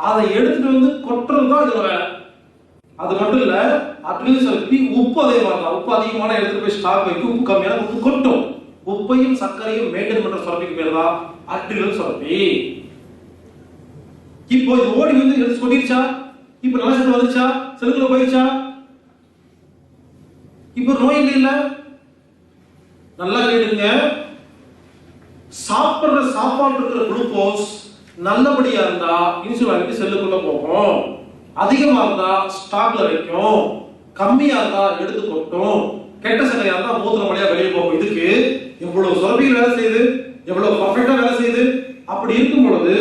அதை எடுத்துட்டு வந்து கொட்டுறது தான் இதோட வேலை. அது மட்டும் இல்ல, அட்ரினல் சுரப்பி உப்பு அதே மாதிரி தான். உப்பு அதிகமான எடுத்துட்டு போய் ஸ்டாக் வைக்கும், உப்பு கம்மியான உப்பு கொட்டும். உப்பையும் சர்க்கரையும் மெயின்டைன் பண்ற சுரப்பிக்கு பேர் தான் அட்ரினல் சுரப்பி. இப்போ இது ஓடி வந்து எடுத்து கொட்டிருச்சா? இப்போ நல்ல சத்து வந்துச்சா? செல்லுக்குள்ள போயிருச்சா? இப்போ நோய் இல்ல. நல்லா கேட்டுங்க, சாப்பிடுற சாப்பாடு இருக்கிற குளுக்கோஸ் நல்லபடியா இருந்தா இன்சுலின் வாங்கிட்டு செல்லுக்குள்ள போகும், அதிகமா இருந்தா ஸ்டாக்ல வைக்கும், கம்மியா இருந்தா எடுத்து கொட்டும், கெட்ட சர்க்கரையா இருந்தா மூத்திரம் வழியா வெளியே போகும். இதுக்கு எவ்வளவு சுரப்பிகள் வேலை செய்யுது, எவ்வளவு பர்ஃபெக்ட்டா வேலை செய்யுது. அப்படி இருக்கும் பொழுது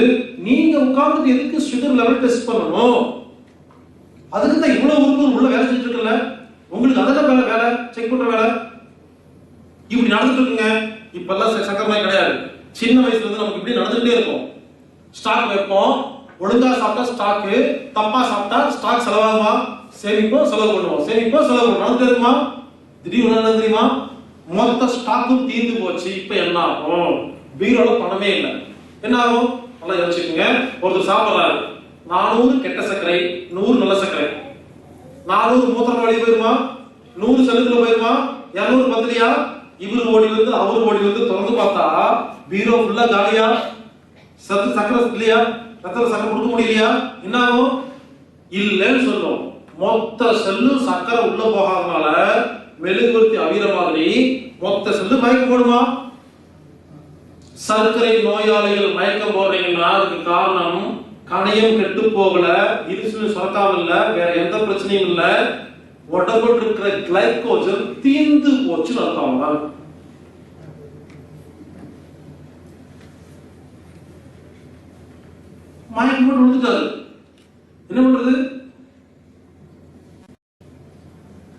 நீங்க உட்கார்ந்து எதுக்கு சுகர் லெவல் டெஸ்ட் பண்ணணும்? அதுக்கு தான் இவ்வளவு உறுப்பு உள்ள வேலை செஞ்சுட்டு இருக்கல. உங்களுக்கு அதெல்லாம் வேலை செக் பண்ற வேலை இப்படி நடந்துட்டு இருக்குங்க. இப்பெல்லாம் சக்கரை நோய் கிடையாது. சின்ன வயசுல இருந்து நமக்கு இப்படி நடந்துட்டே இருக்கும். ஸ்டாக் வைப்போம், ஒழுங்கா சாப்பிட்டா ஸ்டாக், தப்பா சாப்பிட்டா ஸ்டாக் செலவாகுமா? சேமிப்போம், செலவு பண்ணுவோம், சேமிப்போம், செலவு பண்ணுவோம். நடந்துட்டே இருக்குமா? திடீர்னு என்ன தெரியுமா? மொத்த ஸ்டாக்கும் தீர்ந்து போச்சு. இப்ப என்ன ஆகும்? பீரோல பணமே இல்லை. என்ன ஆகும்? நல்லா யோசிச்சுக்கோங்க. ஒருத்தர் சாப்பிடுறாரு, 400 கெட்ட சர்க்கரை, 100 நல்ல சர்க்கரை. 400 மூத்திரம் வழி போயிருமா? 100 செல்லுக்குள்ள போயிருமா? 200 பத்தலையா? இவரு ஓடி வந்து அவரு ஓடி வந்து திறந்து பார்த்தா பீரோ ஃபுல்லா காலியா? சர்க்கரை இல்லையா? ரத்தத்துல சர்க்கரை கொடுக்க முடியலையா? என்ன ஆகும்? இல்லைன்னு சொல்லும். மொத்த செல்லும் சர்க்கரை உள்ள போகாதனால மெழுகுவர்த்தி அவிர மாதிரி மொத்த செல்லு மயக்கம் போடுமா? சர்க்கரை நோயாளிகள் மயக்கம் போடுறீங்கன்னா அதுக்கு காரணம் கணையம் கெட்டு போகல, இன்சுலின் சுரக்காம இல்ல, வேற எந்த பிரச்சனையும் இல்ல, உடம்புல இருக்கிற கிளைகோஜன் தீர்ந்து போச்சுன்னு அர்த்தம். மயக்கம் போட்டு விழுந்துட்டாரு, என்ன பண்றது?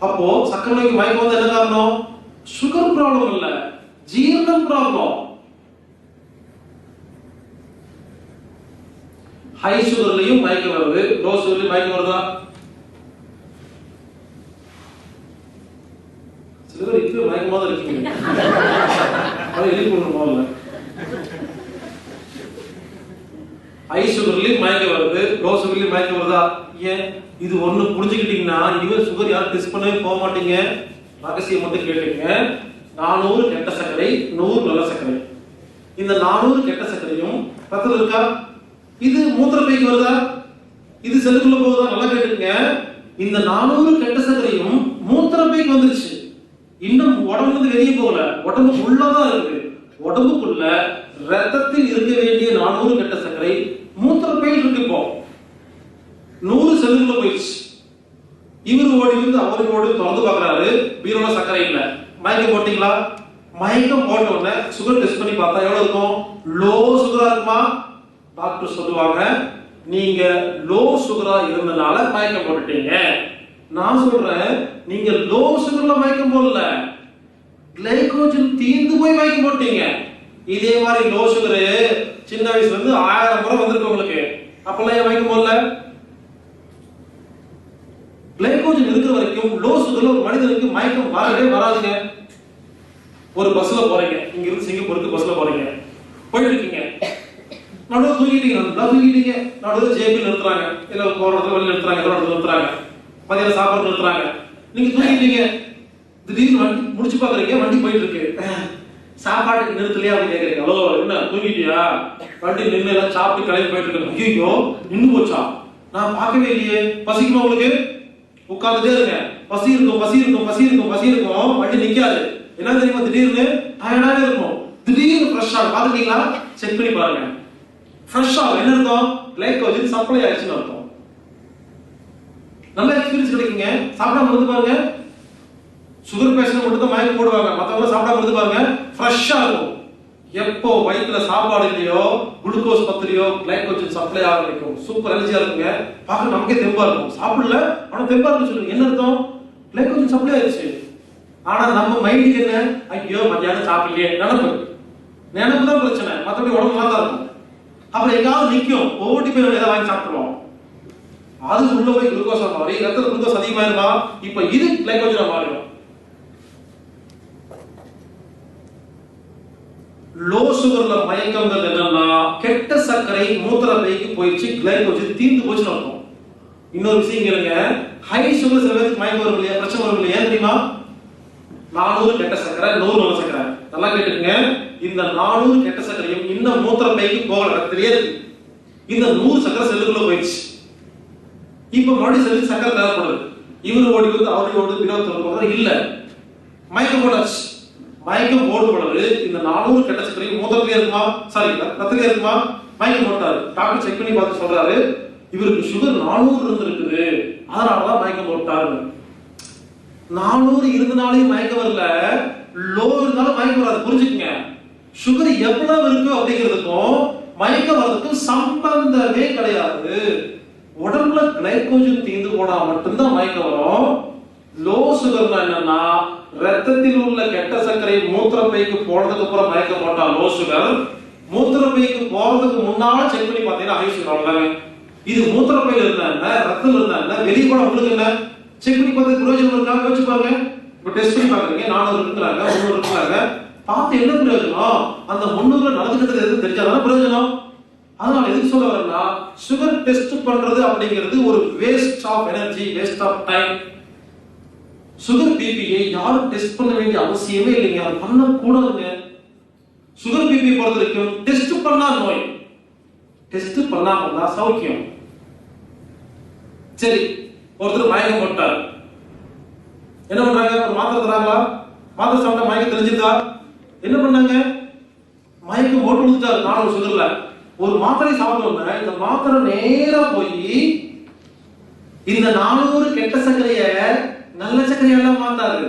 அப்போ சர்க்கரை நோய்க்கு மயக்கம் வந்து என்ன காரணம்? சுகர் ப்ராப்ளம் இல்ல, ஜீரணம் ப்ராப்ளம். ஹை சுகர்லயும் மயக்கம் வருது, லோ சுகர்லயும் மயக்கம் வருதா? சில பேர் இப்ப மயக்கமா தான் இருக்கீங்க. அதை எழுப்பணும் போல. ஹை சுகர்லயும் மயக்கம் வருது, லோ சுகர்லயும் மயக்கம் வருதா? ஏன்? இது ஒண்ணு புரிஞ்சுக்கிட்டீங்கன்னா இனிமே சுகர் யாரும் டெஸ்ட் பண்ணவே போக மாட்டீங்க. ரகசியம் மட்டும் கேட்டுங்க. 400 கெட்ட சர்க்கரை, 100 நல்ல சர்க்கரை. இந்த 400 கெட்ட சர்க்கரையும் ரத்தத்துல இருக்கா? இது மூத்திரப்பைக்கு வருதா? இது செல்லுக்குள்ள போகுதா? நல்லா கேட்டுங்க. இந்த 400 கெட்ட சர்க்கரையும் மூத்திரப்பைக்கு வந்துருச்சு. இன்னும் உடம்புல இருந்து வெளியே போகல, உடம்பு உள்ளதான் இருக்கு. உடம்புக்குள்ள ரத்தத்தில் இருக்க வேண்டிய 400 கெட்ட சர்க்கரை மூத்திரப்பையில் இருக்கு. இப்போ 100 செல்லுக்குள்ள போயிடுச்சு. இவரு ஓடி வந்து அவரு ஓடி திறந்து பாக்குறாரு, பீரோல சர்க்கரை இல்ல. மயக்கம் போட்டீங்களா? மயக்கம் போட்ட உடனே சுகர் டெஸ்ட் பண்ணி பார்த்தா எவ்வளவு இருக்கும்? லோ சுகரா இருக்குமா? டாக்டர் சொல்லுவாங்க, நீங்க லோ சுகரா இருந்தனால மயக்கம் போட்டுட்டீங்க. நான் சொல்றேன், நீங்க லோ சுகர்ல மயக்கம் போடல, கிளைகோஜன் தீர்ந்து போய் மயக்கம் போட்டீங்க. இதே மாதிரி லோ சுகர் சின்ன வயசுல இருந்து 1000 முறை வந்திருக்கு உங்களுக்கு. அப்பெல்லாம் ஏன் மயக்கம் போடல? கிளைகோஜன் இருக்கிற வரைக்கும் லோ சுகர்ல ஒரு மனிதனுக்கு மயக்கம் வரவே வராதுங்க. ஒரு பஸ்ல போறீங்க, இங்க இருந்து சிங்கப்பூருக்கு பஸ்ல போறீங்க, போயிட்டு இருக்கீங்க, நடுவில் தூங்கிட்டீங்க, நல்லா தூங்கிட்டீங்க, நடுவில் ஜேபி நிறுத்துறாங்க, இல்ல போற இடத்துல வெளில நிறுத்துறாங்க, ஏதோ இடத்துல நிறுத்துறாங்க, மதியம் சாப்பாடு நிறுத்துறாங்க, நீங்க தூங்கிட்டீங்க. திடீர்னு வண்டி முடிச்சு பாக்குறீங்க, வண்டி போயிட்டு இருக்கு, சாப்பாட்டுக்கு நிறுத்தலையா அப்படின்னு கேக்குறீங்க. ஹலோ, என்ன தூங்கிட்டியா? வண்டி நின்று எல்லாம் சாப்பிட்டு கிளம்பி போயிட்டு இருக்கு. ஐயோ நின்னு போச்சா? நான் பார்க்கவே இல்லையே. பசிக்குமா உங்களுக்கு? உட்கார்ந்துட்டே இருங்க. பசி இருக்கும் பசி இருக்கும் பசி இருக்கும் பசி இருக்கும், வண்டி நிக்காது. என்ன தெரியுமா, திடீர்னு டயர்டாவே இருக்கும், திடீர்னு ஃப்ரெஷ் ஆகும். பாத்துட்டீங்களா? செக் பண்ணி பாருங்க. ஃப்ரெஷ் ஆகும் என்ன அர்த்தம்? கிளைகோஜன் சப்ளை ஆயிடுச்சுன்னு அர்த்தம். நல்ல எக்ஸ்பீரியன்ஸ் கிடைக்குங்க. சாப்பிடாம இருந்து பாருங்க, சுகர் பேஷண்ட் மட்டும் தான் மயக்கம் போடுவாங்க, மத்தவங்க சாப்பிடாம இருந்து பாருங்க, ஃப்ரெஷ்ஷா இருக்கும். எப்போ வயிற்றுல சாப்பாடு இல்லையோ, குளுக்கோஸ் பத்திலையோ, கிளைகோஜன் சப்ளை ஆரம்பிக்கும். சூப்பர் எனர்ஜியா இருக்குங்க, பார்க்க நமக்கே தெம்பா இருக்கும். சாப்பிடல ஆனா தெம்பா இருக்கு சொல்லுங்க, என்ன அர்த்தம்? கிளைகோஜன் சப்ளை ஆயிடுச்சு. ஆனா நம்ம மைண்டுக்கு என்ன, ஐயோ மத்தியானம் சாப்பிடலையே நினைப்பு, நினைப்பு தான் பிரச்சனை, மற்றபடி உடம்பு நல்லா தான் இருக்கும். அப்புறம் எங்காவது நிற்கும், ஓடி போய் ஏதாவது வாங்கி சாப்பிடுவோம், அது உள்ள போய் குளுக்கோஸா மாறி ரத்தத்துல குளுக்கோஸ் அதிகமாயிருமா, இப்ப இது கிளைகோஜனா மாறிடும். லோ சுகர்ல மயக்கங்கள் என்னன்னா, கெட்ட சர்க்கரை மூத்திர பைக்கு போயிடுச்சு, கிளைகோஜன் தீர்ந்து போச்சுன்னு அர்த்தம். இன்னொரு விஷயம் கேளுங்க, ஹை சுகர் சில பேருக்கு மயக்கம் வரும் இல்லையா, பிரச்சனை வரும் இல்லையா, தெரியுமா? 400 கெட்ட சர்க்கரை, 100 நல்ல சர்க்கரை. நல்லா கேட்டுக்கங்க, இந்த 400 கெட்ட சர்க்கரையும் இன்னும் மூத்திர பைக்கு போகல, தெரியாது. இந்த 100 சர்க்கரை செல்லுக்குள்ள போயிடுச்சு. இப்ப மறுபடியும் செல்லுக்கு சர்க்கரை தேவைப்படுது. இவரு ஓடி வந்து அவரு ஓடி 21 இல்ல, மயக்கம் போடாச்சு. மயக்கம் போடும் பொழுது இந்த 400 கெட்ட சர்க்கரை மூத்திரத்திலே இருக்குமா, சாரி ரத்தத்திலே இருக்குமா, மயக்கம் போட்டாரு. டாக்டர் செக் பண்ணி பார்த்து சொல்றாரு, இவருக்கு சுகர் 400 இருந்திருக்குது, அதனாலதான் மயக்கம் போட்டாரு. 400 இருந்தனாலையும் மயக்கம் வரல, லோ இருந்தாலும் மயக்கம் வராது. புரிஞ்சுக்கங்க, சுகர் எவ்வளவு இருக்கு அப்படிங்கிறதுக்கும் மயக்கம் வர்றதுக்கும் சம்பந்தமே கிடையாது. உடம்புல கிளைகோஜன் தீர்ந்து போனா மட்டும்தான் மயக்கம் வரும். லோ சுகர்னா என்னன்னா, ரத்தத்தில் உள்ள கெட்ட சர்க்கரை மூத்திர பைக்கு போனதுக்கு அப்புறம் மயக்கம் போட்டா லோ சுகர், மூத்திர பைக்கு போறதுக்கு முன்னால செக் பண்ணி பார்த்தீங்கன்னா ஹை சுகர். அவ்வளவுதாங்க. இது மூத்திர பையில இருந்தா என்ன, ரத்தம் இருந்தா என்ன, வெளியே போன உங்களுக்கு என்ன, செக் பண்ணி பார்த்து பிரயோஜனம் இருக்கா யோசிச்சு பாருங்க. இப்ப டெஸ்ட் பண்ணி பாக்குறீங்க, 400 இருக்கிறாங்க, 300 இருக்கிறாங்க, பார்த்து என்ன பிரயோஜனம்? அந்த 300ல நடந்துக்கிட்டது எதுவும் தெரிஞ்சாதான பிரயோஜனம். அதனால எதுக்கு சொல்ல வரேன்னா, சுகர் டெஸ்ட் பண்றது அப்படிங்கிறது ஒரு waste of energy, waste of time. Sugar பிபியை யாரும் டெஸ்ட் பண்ண வேண்டிய அவசியமே இல்லைங்க, அது பண்ண கூடாதுங்க. சுகர் பிபி பொறுத்த வரைக்கும் டெஸ்ட் பண்ணா நோய், டெஸ்ட் பண்ணாம இருந்தா சௌக்கியம். சரி, ஒருத்தர் மயக்கம் போட்டார், என்ன பண்றாங்க? ஒரு மாத்திரை தராங்களா, மாத்திரை சாப்பிட்டா மயக்கம் தெரிஞ்சுதா? என்ன பண்ணாங்க? மயக்கம் போட்டு கொடுத்துட்டாரு 400 சுகர்ல. ஒரு மாத்திரை சாப்பிட்டோம்னா இந்த மாத்திரை நேரா போய் இந்த 400 கெட்ட சர்க்கரைய நல்ல சர்க்கரையெல்லாம் மாத்தாரு.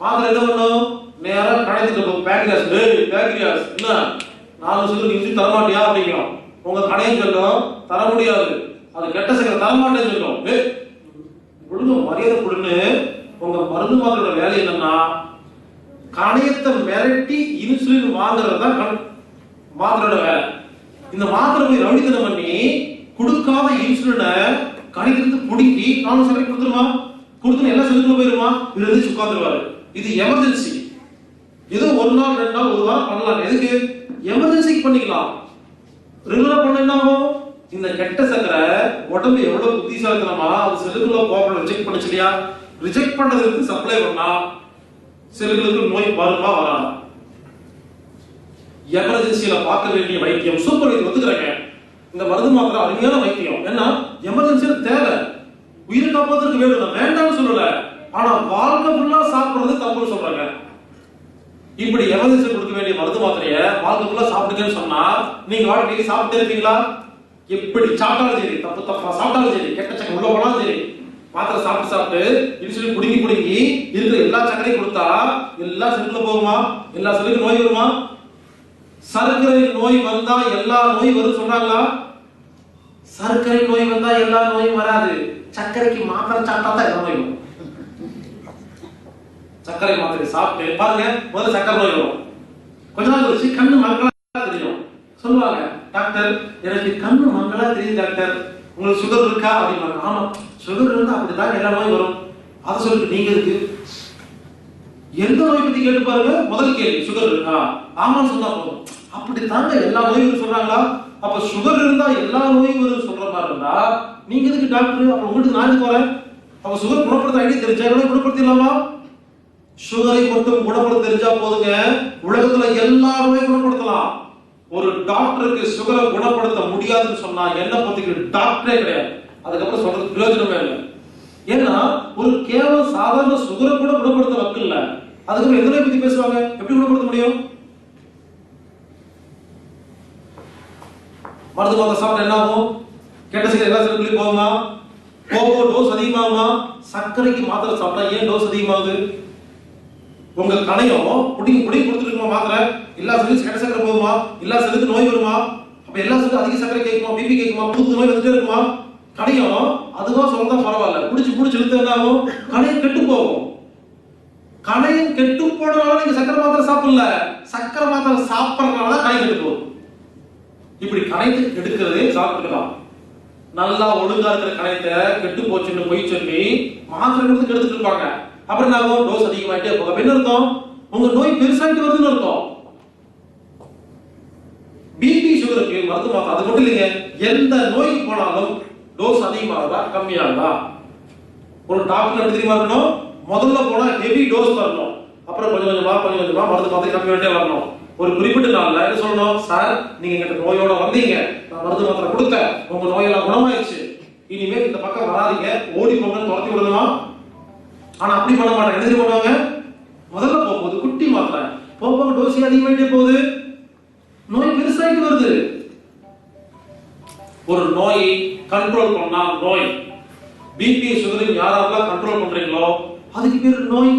மாத்திரை என்ன பண்ணும்? நேரா கடைக்கு போகும், பேக்ரியாஸ், பேக்ரியாஸ் என்ன 400 சுகர் இன்ஜி தரமாட்டியா அப்படிங்கிறோம். உங்க கடையை சொல்லும் தர முடியாது, அது கெட்ட சர்க்கரை தரமாட்டேன்னு சொல்லும். ஒழுங்கு மரியாதை கொடுன்னு உங்க மருந்து மாத்திரோட வேலை என்னன்னா, கணையத்தை மிரட்டி இன்சுலின் வாங்குறது தான் மாத்திரோட வேலை. இந்த மாத்திரை போய் ரவுடித்தனம் பண்ணி கொடுக்காத இன்சுலினை கணையத்திலிருந்து புடுங்கி 400 சர்க்கரை கொடுத்துருமா, கொடுத்து எல்லாம் செல்லுக்குள்ள போயிருமா, இது எதிர்த்து உட்காந்துருவாரு. இது எமர்ஜென்சி. ஏதோ ஒரு நாள் 2 நாள் ஒரு வாரம் பண்ணலாம், எதுக்கு? எமர்ஜென்சிக்கு பண்ணிக்கலாம். ரெகுலரா பண்ண என்ன ஆகும்? இந்த கெட்ட சர்க்கரை உடம்பு எவ்வளவு புத்திசாலித்தனமா அது செல்லுக்குள்ள போக ரிஜெக்ட் பண்ணுச்சு இல்லையா, ரிஜெக்ட் பண்ணதுக்கு சப்ளை பண்ணா செல்லுகளுக்கு நோய் வருமா வராதா? எமர்ஜென்சியில பார்க்க வேண்டிய வைத்தியம் சூப்பர் வைத்தியம் ஒத்துக்கிறேங்க. இந்த மருந்து மாத்திரை அருமையான வைத்தியம். ஏன்னா எமர்ஜென்சியில தேவை, உயிரை காப்பாத்துறதுக்கு வேணும், வேண்டாம்னு சொல்லல. ஆனா வாழ்க்கை ஃபுல்லா சாப்பிடுறது தப்புன்னு சொல்றாங்க. இப்படி எமர்ஜென்சி கொடுக்க வேண்டிய மருந்து மாத்திரைய வாழ்க்கை ஃபுல்லா சாப்பிடுங்கன்னு சொன்னா நீங்க வாழ்க்கைக்கு சாப்பிட்டே இருப்பீங்களா? எப்படி சாப்பிட்டாலும் சரி, தப்பு தப்பா சாப்பிட்டாலும் சரி, கெட்ட சக்கரை உள்ள போனாலும் சரி, மாத்திரை சாப்பிட்டு சாப்பிட்டு இன்சுலின் புடுங்கி இருக்கிற எல்லா சக்கரையும் கொடுத்தா எல்லா செல்லுக்குள்ள போகுமா? எல்லா செல்லுக்கும் நோய் வருமா? சர்க்கரை நோய் வந்தா எல்லா நோய் வரும் சொல்றாங்களா? சர்க்கரை நோய் வந்தா எல்லா நோயும் வராது. சர்க்கரைக்கு மாத்திரை சாப்பிட்டா தான் எல்லா நோய் வரும். சர்க்கரை மாத்திரை சாப்பிட்டு பாருங்க, முதல்ல சர்க்கரை நோய் வரும், கொஞ்ச நாள் கழிச்சு கண்ணு மங்களா தெரியும். சொல்லுவாங்க, டாக்டர் எனக்கு கண்ணு மங்களா தெரியுது டாக்டர், உங்களுக்கு சுகர் இருக்கா அப்படின்னா, ஆமா சுகர் இருந்தா அப்படிதான் எல்லா நோயும் வரும். அதை சொல்லிட்டு நீங்க இருக்கு எந்த நோய் பத்தி கேட்டு பாருங்க. முதல் கேள்வி சுகர் இருக்கா, ஆமான்னு சொன்னா போதும். அப்படி தாங்க எல்லா நோயும் சொல்றாங்களா? அப்ப சுகர் இருந்தா எல்லா நோயும் வரும் சொல்ற மாதிரி இருந்தா நீங்க எதுக்கு டாக்டர்? அப்ப உங்களுக்கு நான் எதுக்கு வரேன்? அப்ப சுகர் குணப்படுத்த ஐடியா தெரிஞ்சா குணப்படுத்திடலாமா? சுகரை மட்டும் குணப்படுத்த தெரிஞ்சா போதுங்க, உலகத்துல எல்லா நோயும் குணப்படுத்தலாம். ஒரு டாக்டருக்கு சுகரை குணப்படுத்த முடியாதுன்னு சொன்னா என்ன பத்திக்கு டாக்டரே கிடையாது. அதுக்கப்புறம் சொல்றது பிரயோஜனமே இல்லை. ஏன்னா ஒரு கேவலம் சாதாரண சுகரை கூட குணப்படுத்த வக்கு இல்ல, அதுக்கு எந்த நோய் பத்தி பேசுவாங்க? எப்படி குணப்படுத்த முடியும்? மருந்து மாத்திரை சாப்பிட்டா என்ன ஆகும்? கெட்ட சக்கரை எல்லா செல்லுக்குள்ளேயும் போகுமா? போகும். டோஸ் அதிகமாகுமா? சர்க்கரைக்கு மாத்திரை சாப்பிட்டா ஏன் டோஸ் அதிகமாகுது? உங்க கணையம் புடிங்க கொடுத்துருக்குமா மாத்திரை? எல்லா செல்லுக்கும் கெட்ட சக்கரை போகுமா? எல்லா செல்லுக்கும் நோய் வருமா? அப்ப எல்லா செல்லுக்கும் அதிக சக்கரை கேட்குமா? பிபி கேட்குமா? புது நோய் வந்துட்டே இருக்குமா? கணையம் அதுவா சொல்றதா பரவாயில்ல, புடிச்சு இழுத்து என்ன ஆகும்? கணையம் கெட்டு போகும். கணையம் கெட்டு போனதுனால நீங்க சக்கரை மாத்திரை சாப்பிடல, சக்கரை மாத்திரை சாப்பிடறதுனால கணையம் கெட்டு போகும். இப்படி கணையத்தை கெடுக்கிறதே சாப்பிட்டுக்கலாம். நல்லா ஒழுங்கா இருக்கிற கணையத்தை கெட்டு போச்சுன்னு போய் சொல்லி மாத்திரை கொடுத்து கெடுத்துட்டு இருப்பாங்க. அப்புறம் நான் டோஸ் அதிகமாயிட்டே போகும். என்ன அர்த்தம்? உங்க நோய் பெருசாயிட்டு வருதுன்னு அர்த்தம். பிபி சுகருக்கு மருந்து மாத்திரை அது மட்டும் இல்லைங்க, எந்த நோய்க்கு போனாலும் டோஸ் அதிகமாகுதா கம்மியாகுதா? ஒரு டாக்டர் எப்படி தெரியுமா இருக்கணும்? முதல்ல போனா ஹெவி டோஸ் தரணும், அப்புறம் கொஞ்சம் கொஞ்சமா மருந்து மாத்திரை கம்மி பண்ணிட்டே வரணும். ஒரு குறிப்பிட்ட நாள்ல என்ன சொல்லணும்? சார், நீங்க எங்கிட்ட நோயோட வந்தீங்க, நான் மருந்து மாத்திரை கொடுத்தேன், உங்க நோயெல்லாம் குணமாயிடுச்சு, இனிமேல் இந்த பக்கம் வராதீங்க, ஓடி போங்கன்னு துரத்தி விடணும். ஆனா அப்படி பண்ண மாட்டாங்க. என்ன பண்ணுவாங்க? முதல்ல போகும்போது குட்டி மாத்திரை, போக டோஸ் அதிகமாயிட்டே போகுது, நோய் பெருசாயிட்டு வருது. ஒரு நோய் கண்ட்ரோல் பண்ணா நோய். பிபி சுகர் யாரெல்லாம் கண்ட்ரோல் பண்றீங்களோ அதுக்கு பேரு நோய்.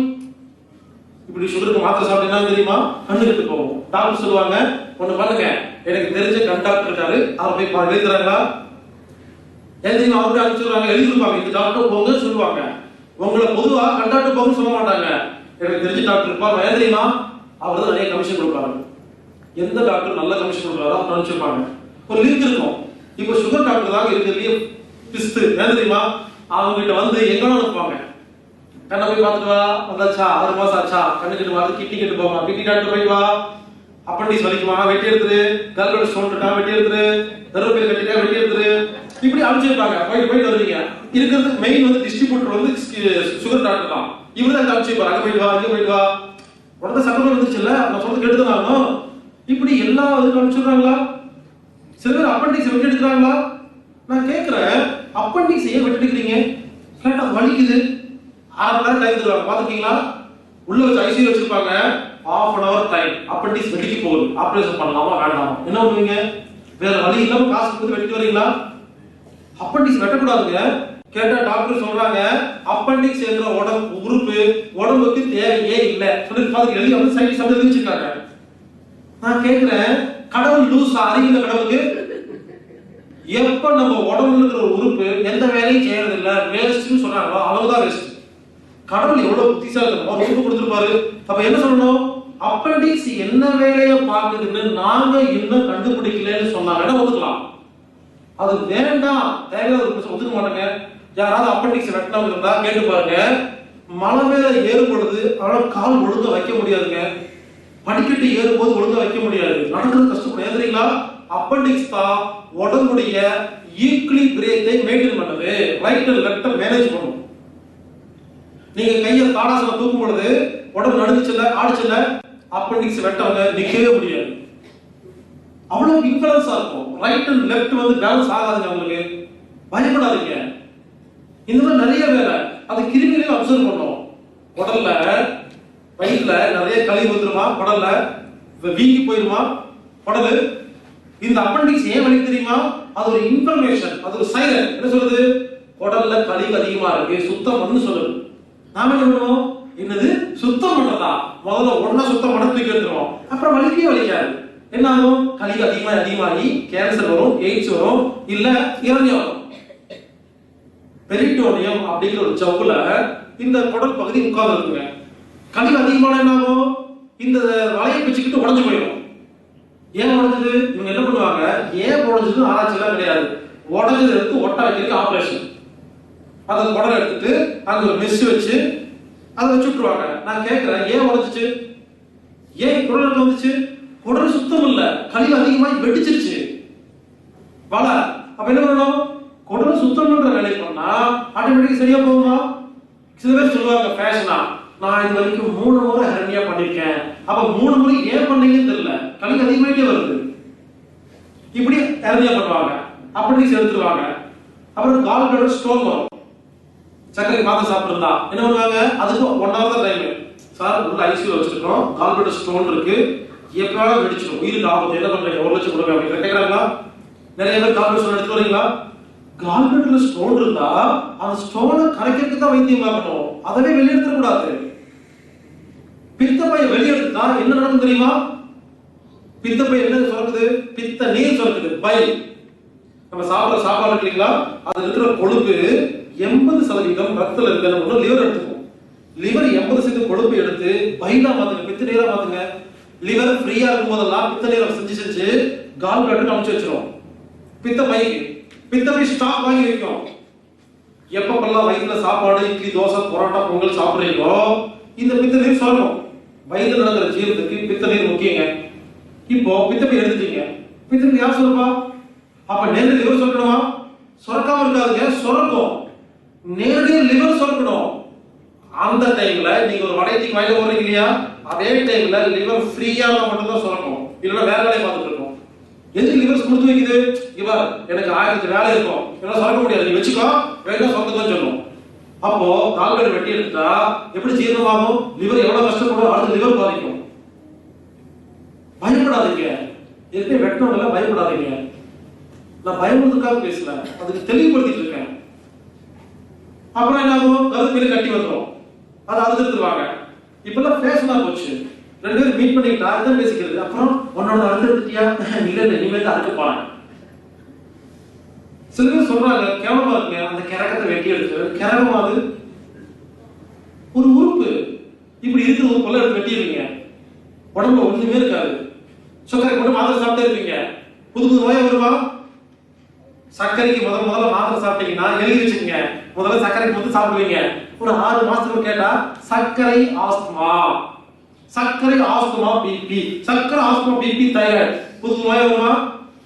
இப்படி சுகருக்கு மாத்திரை சாப்பிட்டீங்கன்னா தெரியுமா? கண்ணு கெட்டு போகும். டாக்டர் சொல்லுவாங்க, ஒண்ணு பண்ணுங்க, எனக்கு தெரிஞ்ச கண் டாக்டர் இருக்காரு, அவர் போய் பாருங்க, எழுதுறாங்களா? எழுதி அவருக்கு அனுப்பிச்சுடுறாங்க, எழுதிருப்பாங்க, இந்த டாக்டர் போங்க சொல்லுவாங்க. உங்களை பொதுவா கண் டாக்டர் போங்க சொல்ல மாட்டாங்க. எனக்கு தெரிஞ்ச டாக்டர் இருப்பார், ஏன் தெரியுமா? அவர் தான் நிறைய கமிஷன் கொடுப்பாரு. எந்த டாக்டர் நல்ல கமிஷன் கொடுக்குறாரோ அவர் நினைச்சிருப்பாங்க. ஒரு லிங்க் இருக்கும். இப்போ சுகர் டாக்டர் தான் இருக்கிறதுலயே பிஸ்து, ஏன் தெரியுமா? அவங்க கிட்ட வந்து எங்கன்னு அனுப்புவாங்க. கண்ணை போய் பார்த்துட்டு வா, வந்தாச்சா, 6 மாசம் ஆச்சா, கண்ணு கெட்டு பார்த்து கிட்னி கெட்டு போமா, கிட்னி டாக்டர் போய் வா, அப்பண்டிஸ் வலிக்குமா, வெட்டி எடுத்துரு, கல்கட ஸ்டோன் இருக்கா, வெட்டி எடுத்துரு, கருவேப்பிலை கட்டிட்டா வெட்டி எடுத்துரு, இப்படி அனுப்பிச்சிருப்பாங்க. போயிட்டு வருவீங்க. இருக்கிறது மெயின் வந்து டிஸ்ட்ரிபியூட்டர் வந்து சுகர் டாக்டர் தான். இவரு தான் அனுப்பிச்சிருப்பாரு, அங்க போயிட்டு வா, இங்க போயிட்டு வா, உடனே சக்கரை வந்துருச்சுல்ல, நான் சொல்றது கெடுதான் ஆகணும். இப்படி எல்லா இதுக்கும் அனுப்பிச்சிடுறாங்களா? சில பேர் அப்பண்டிக்ஸ் வெட்டி எடுக்கிறாங்களா? நான் கேட்கிறேன், அப்பண்டிக்ஸ் ஏன் வெட்டி எடுக்கிறீங்க? கேட்டா வலிக்குது. 1/2 மணி நேரம் டைம் தருவாங்க, பாத்துக்கீங்களா? உள்ள வச்சு ஐசியூ வச்சிருப்பாங்க, 1/2 an hour டைம். அப்பண்டிக்ஸ் வெட்டிக்கு போகுது, ஆபரேஷன் பண்ணலாமா வேண்டாமா? என்ன பண்ணுவீங்க? வேற வழி இல்லாம காசு கொடுத்து வெட்டிட்டு வரீங்களா? அப்பண்டிக்ஸ் வெட்டக்கூடாதுங்க. கேட்டா டாக்டர் சொல்றாங்க, அப்பண்டிக்ஸ் என்ற உறுப்பு உடம்புக்கு தேவையே இல்லை சொல்லி பாத்து எழுதி வந்து சைடு சப்ஜெக்ட் எழுதி வச்சிருக்காங்க. நான் கேட்கிறேன், கடவுள் லூஸ் அறிவியல கடவுளுக்கு? எப்ப நம்ம உடம்புல இருக்கிற ஒரு உறுப்பு எந்த வேலையும் செய்யறது இல்ல, வேஸ்ட்னு சொல்றாங்களோ அவ்வளவுதான் வேஸ்ட். கடவுள் எவ்வளவு புத்திசாலி, அவர் உறுப்பு கொடுத்திருப்பாரு. அப்ப என்ன சொல்லணும்? அப்பண்டிக்ஸ் என்ன வேலையை பார்க்குதுன்னு நாங்க இன்னும் கண்டுபிடிக்கலன்னு சொன்னாங்கன்னா ஒதுக்கலாம். அது வேண்டாம், தேவையான ஒதுக்க மாட்டாங்க. யாராவது அப்பண்டிக்ஸ் வெட்டினவங்க இருந்தா கேட்டு பாருங்க. மலை மேல ஏறும் பொழுது அவனால கால் ஒழுங்கா வைக்க முடியாதுங்க, படிக்கட்டு ஏறும்போது ஒழுங்கா வைக்க முடியாது, நடக்கிறது கஷ்டப்படும். ஏதுறீங்களா? அப்பண்டிக்ஸ் தான் உடம்புடைய ஈக்விலிபிரியத்தை மெயின்டைன் பண்ணுது, ரைட் அண்ட் லெஃப்ட் மேனேஜ் பண்ணும். நீங்க கையை தாடாசனம் தூக்கும் பொழுது உடம்பு நடுங்குச்சுல, ஆடுச்சுல, அப்பண்டிக்ஸ் வெட்டவங்க நிக்கவே முடியாது, அவ்வளவு இன்ஃபுளுன்ஸா இருக்கும். ரைட் அண்ட் லெஃப்ட் வந்து பேலன்ஸ் ஆகாதுங்க. உங்களுக்கு பயப்படாதீங்க. இந்த மாதிரி நிறைய வேலை அது கிருமிகளை அப்சர்வ் பண்ணும். உடல்ல வயிற்றுல நிறைய கழிவு வந்துருமா, குடல்ல வீங்கி போயிருமா குடல். இந்த அப்பண்டிக்ஸ் ஏன் வலி தெரியுமா? அது ஒரு இன்ஃபர்மேஷன், அது ஒரு சைரன். என்ன சொல்லுது? குடல்ல கழிவு அதிகமா இருக்கு, சுத்தம் பண்ணு சொல்லுது. நாம என்ன பண்ணுவோம்? என்னது சுத்தம் பண்றதா? முதல்ல ஒன்னா சுத்தம் பண்ண தூக்கி எடுத்துருவோம், அப்புறம் வலிக்கவே வலிக்காது. என்ன ஆகும்? கழிவு அதிகமாகி கேன்சர் வரும், எய்ட்ஸ் வரும், இல்ல இறந்து வரும். பெரிட்டோனியம் அப்படிங்கிற ஒரு சவுல இந்த குடல் பகுதி உட்கார்ந்து இருக்குங்க. கழிவு அதிகமான என்ன ஆகும்? இந்த வலையை பிச்சுக்கிட்டு உடஞ்சு போயிடும். ஏன் உடஞ்சது? இவங்க என்ன பண்ணுவாங்க, ஏன் உடஞ்சது ஆராய்ச்சி எல்லாம் கிடையாது, உடஞ்சது எடுத்து ஒட்ட வைக்கிறதுக்கு ஆபரேஷன். அதை குடல் எடுத்துட்டு அங்க ஒரு மெஸ் வச்சு அதை வச்சு விட்டுருவாங்க. நான் கேட்கிறேன், ஏன் உடஞ்சிச்சு? ஏன் குடல் வந்துச்சு? குடல் சுத்தம் இல்ல, கழிவு அதிகமாகி வெடிச்சிருச்சு வல. அப்ப என்ன பண்ணணும்? குடல் சுத்தம் பண்ற வேலை பண்ணா ஆட்டோமேட்டிக்கா சரியா போகுமா? சில பேர் சொல்லுவாங்க ஃபேஷனா, நான் இது வரைக்கும் 3 முறை ஹெர்னியா பண்ணிருக்கேன். அப்ப 3 முறை ஏன் பண்ணீங்கன்னு தெரியல, கழிவு அதிகமாயிட்டே வருது. இப்படி ஹெர்னியா பண்ணுவாங்க, அப்பண்டிக்ஸ் எடுத்துருவாங்க. அப்புறம் கால் பிளாடர் ஸ்டோன் வரும். சர்க்கரை மாத்திரை சாப்பிட்டுருந்தா என்ன பண்ணுவாங்க, அதுக்கு 1 hour தான் டைம். சார் உள்ள ஐசியூ வச்சிருக்கோம், கால்பிளேட்டர் ஸ்டோன் இருக்கு, எப்பனாலும் வெடிச்சிடும், உயிருக்கு ஆபத்து, என்ன பண்றீங்க, 1 லட்சம் கொடுங்க அப்படின்னு கேட்கறாங்களா? நிறைய பேர் கால்பிளேட்டர் ஸ்டோன் எடுத்து வரீங்களா? கால்பிளேட்டர்ல ஸ்டோன் இருந்தா அந்த ஸ்டோனை கரைக்கிறதுக்கு தான் வைத்தியம் பார்க்கணும், அதவே வெளியெடுத்துட கூடாது. பித்தப்பையை வெளியெடுத்தா என்ன நடக்கும் தெரியுமா? பித்தப்பை என்ன சுரக்குது? பித்த நீர் சுரக்குது, பைல். நம்ம சாப்பிடுற சாப்பாடு இல்லைங்களா, அது இருக்கிற கொழுப்பு 80% ரத்தத்துல இருக்கிற லிவர் எடுத்துக்கும். லிவர் 80% கொழுப்பு எடுத்து பைலா மாத்துங்க, பித்த நீரா மாத்துங்க. லிவர் ஃப்ரீயா இருக்கும் போதெல்லாம் பித்த நீரை செஞ்சு கால் பிளாடருக்கு அனுப்பிச்சு வச்சிரும். பித்தப்பை ஸ்டாக் வாங்கி வைக்கும். எப்பப்பெல்லாம் வயிற்றுல சாப்பாடு, இட்லி, தோசை, பரோட்டா, பொங்கல் சாப்பிடுறீங்களோ இந்த பித்த நீர் சுரக்கும். வயிற்றுல நடக்கிற ஜீரணத்துக்கு பித்த நீர் முக்கியங்க. இப்போ பித்தப்பை எடுத்துட்டீங்க, பித்த நீர் யார் சுரப்பா? அப்ப நேரடி லிவர் சுரக்கணுமா? சுரக்காம இருக்காதுங்க, சுரக்கும். நேரடியாக லிவர் சுரக்கணும். அந்த டைம்ல நீங்க ஒரு வடைக்கு வாயில போடுறீங்க இல்லையா, அதே டைம்ல லிவர் ஃப்ரீயா மட்டும் தான் சுரக்கும், இல்லைன்னா வேற வேலையை பார்த்துட்டு இருக்கும். எதுக்கு லிவர் கொடுத்து வைக்குது? இவா எனக்கு 1000 வேலை இருக்கும், என்னால சுரக்க முடியாது, நீ வச்சுக்கோ, வேணா சுரக்கதான் சொல்லும். அப்போ கால்கடை வெட்டி எடுத்தா எப்படி ஜீரணமாகும்? லிவர் எவ்வளவு கஷ்டப்படும், அடுத்த லிவர் பாதிக்கும். பயப்படாதீங்க, எதுவுமே வெட்டணும்ல, பயப்படாதீங்க. நான் பயப்படுறதுக்காக பேசல, அதுக்கு தெளிவுபடுத்திட்டு இருக்கேன். அப்புறம் என்ன ஆகும்? கருத்து மேலே கட்டி வந்துடும், அதை அறுத்துருவாங்க. இப்பெல்லாம் ஃபேஷனா போச்சு, 2 பேரும் மீட் பண்ணிக்கிட்டா இதான் பேசிக்கிறது. அப்புறம் உன்னோட அறுத்துட்டியா? இல்ல இனிமேல் தான் அறுக்க போறேன். சில பேர் சொல்றாங்க, கேவலமா இருக்குங்க அந்த கிறக்கத்தை வெட்டி எடுத்து. கிறகமா அது ஒரு உறுப்பு, இப்படி இருக்கிற ஒரு பொருளை எடுத்து வெட்டிடுவீங்க, உடம்புல ஒண்ணுமே இருக்காது. சர்க்கரை கொண்டு மாத்திரை சாப்பிட்டே இருப்பீங்க, புது நோயா வருவா. சர்க்கரைக்கு முதல்ல மாத்திரை சாப்பிட்டீங்கன்னா எழுதி வச்சுக்கோங்க, முதல்ல சர்க்கரைக்கு மட்டும் சாப்பிடுவீங்க. ஒரு 6 மாசத்துக்கு கேட்டா சர்க்கரை ஆஸ்துமா, சர்க்கரை ஆஸ்துமா பிபி, சர்க்கரை ஆஸ்துமா பிபி தைராய்டு, புது நோய் வருமா?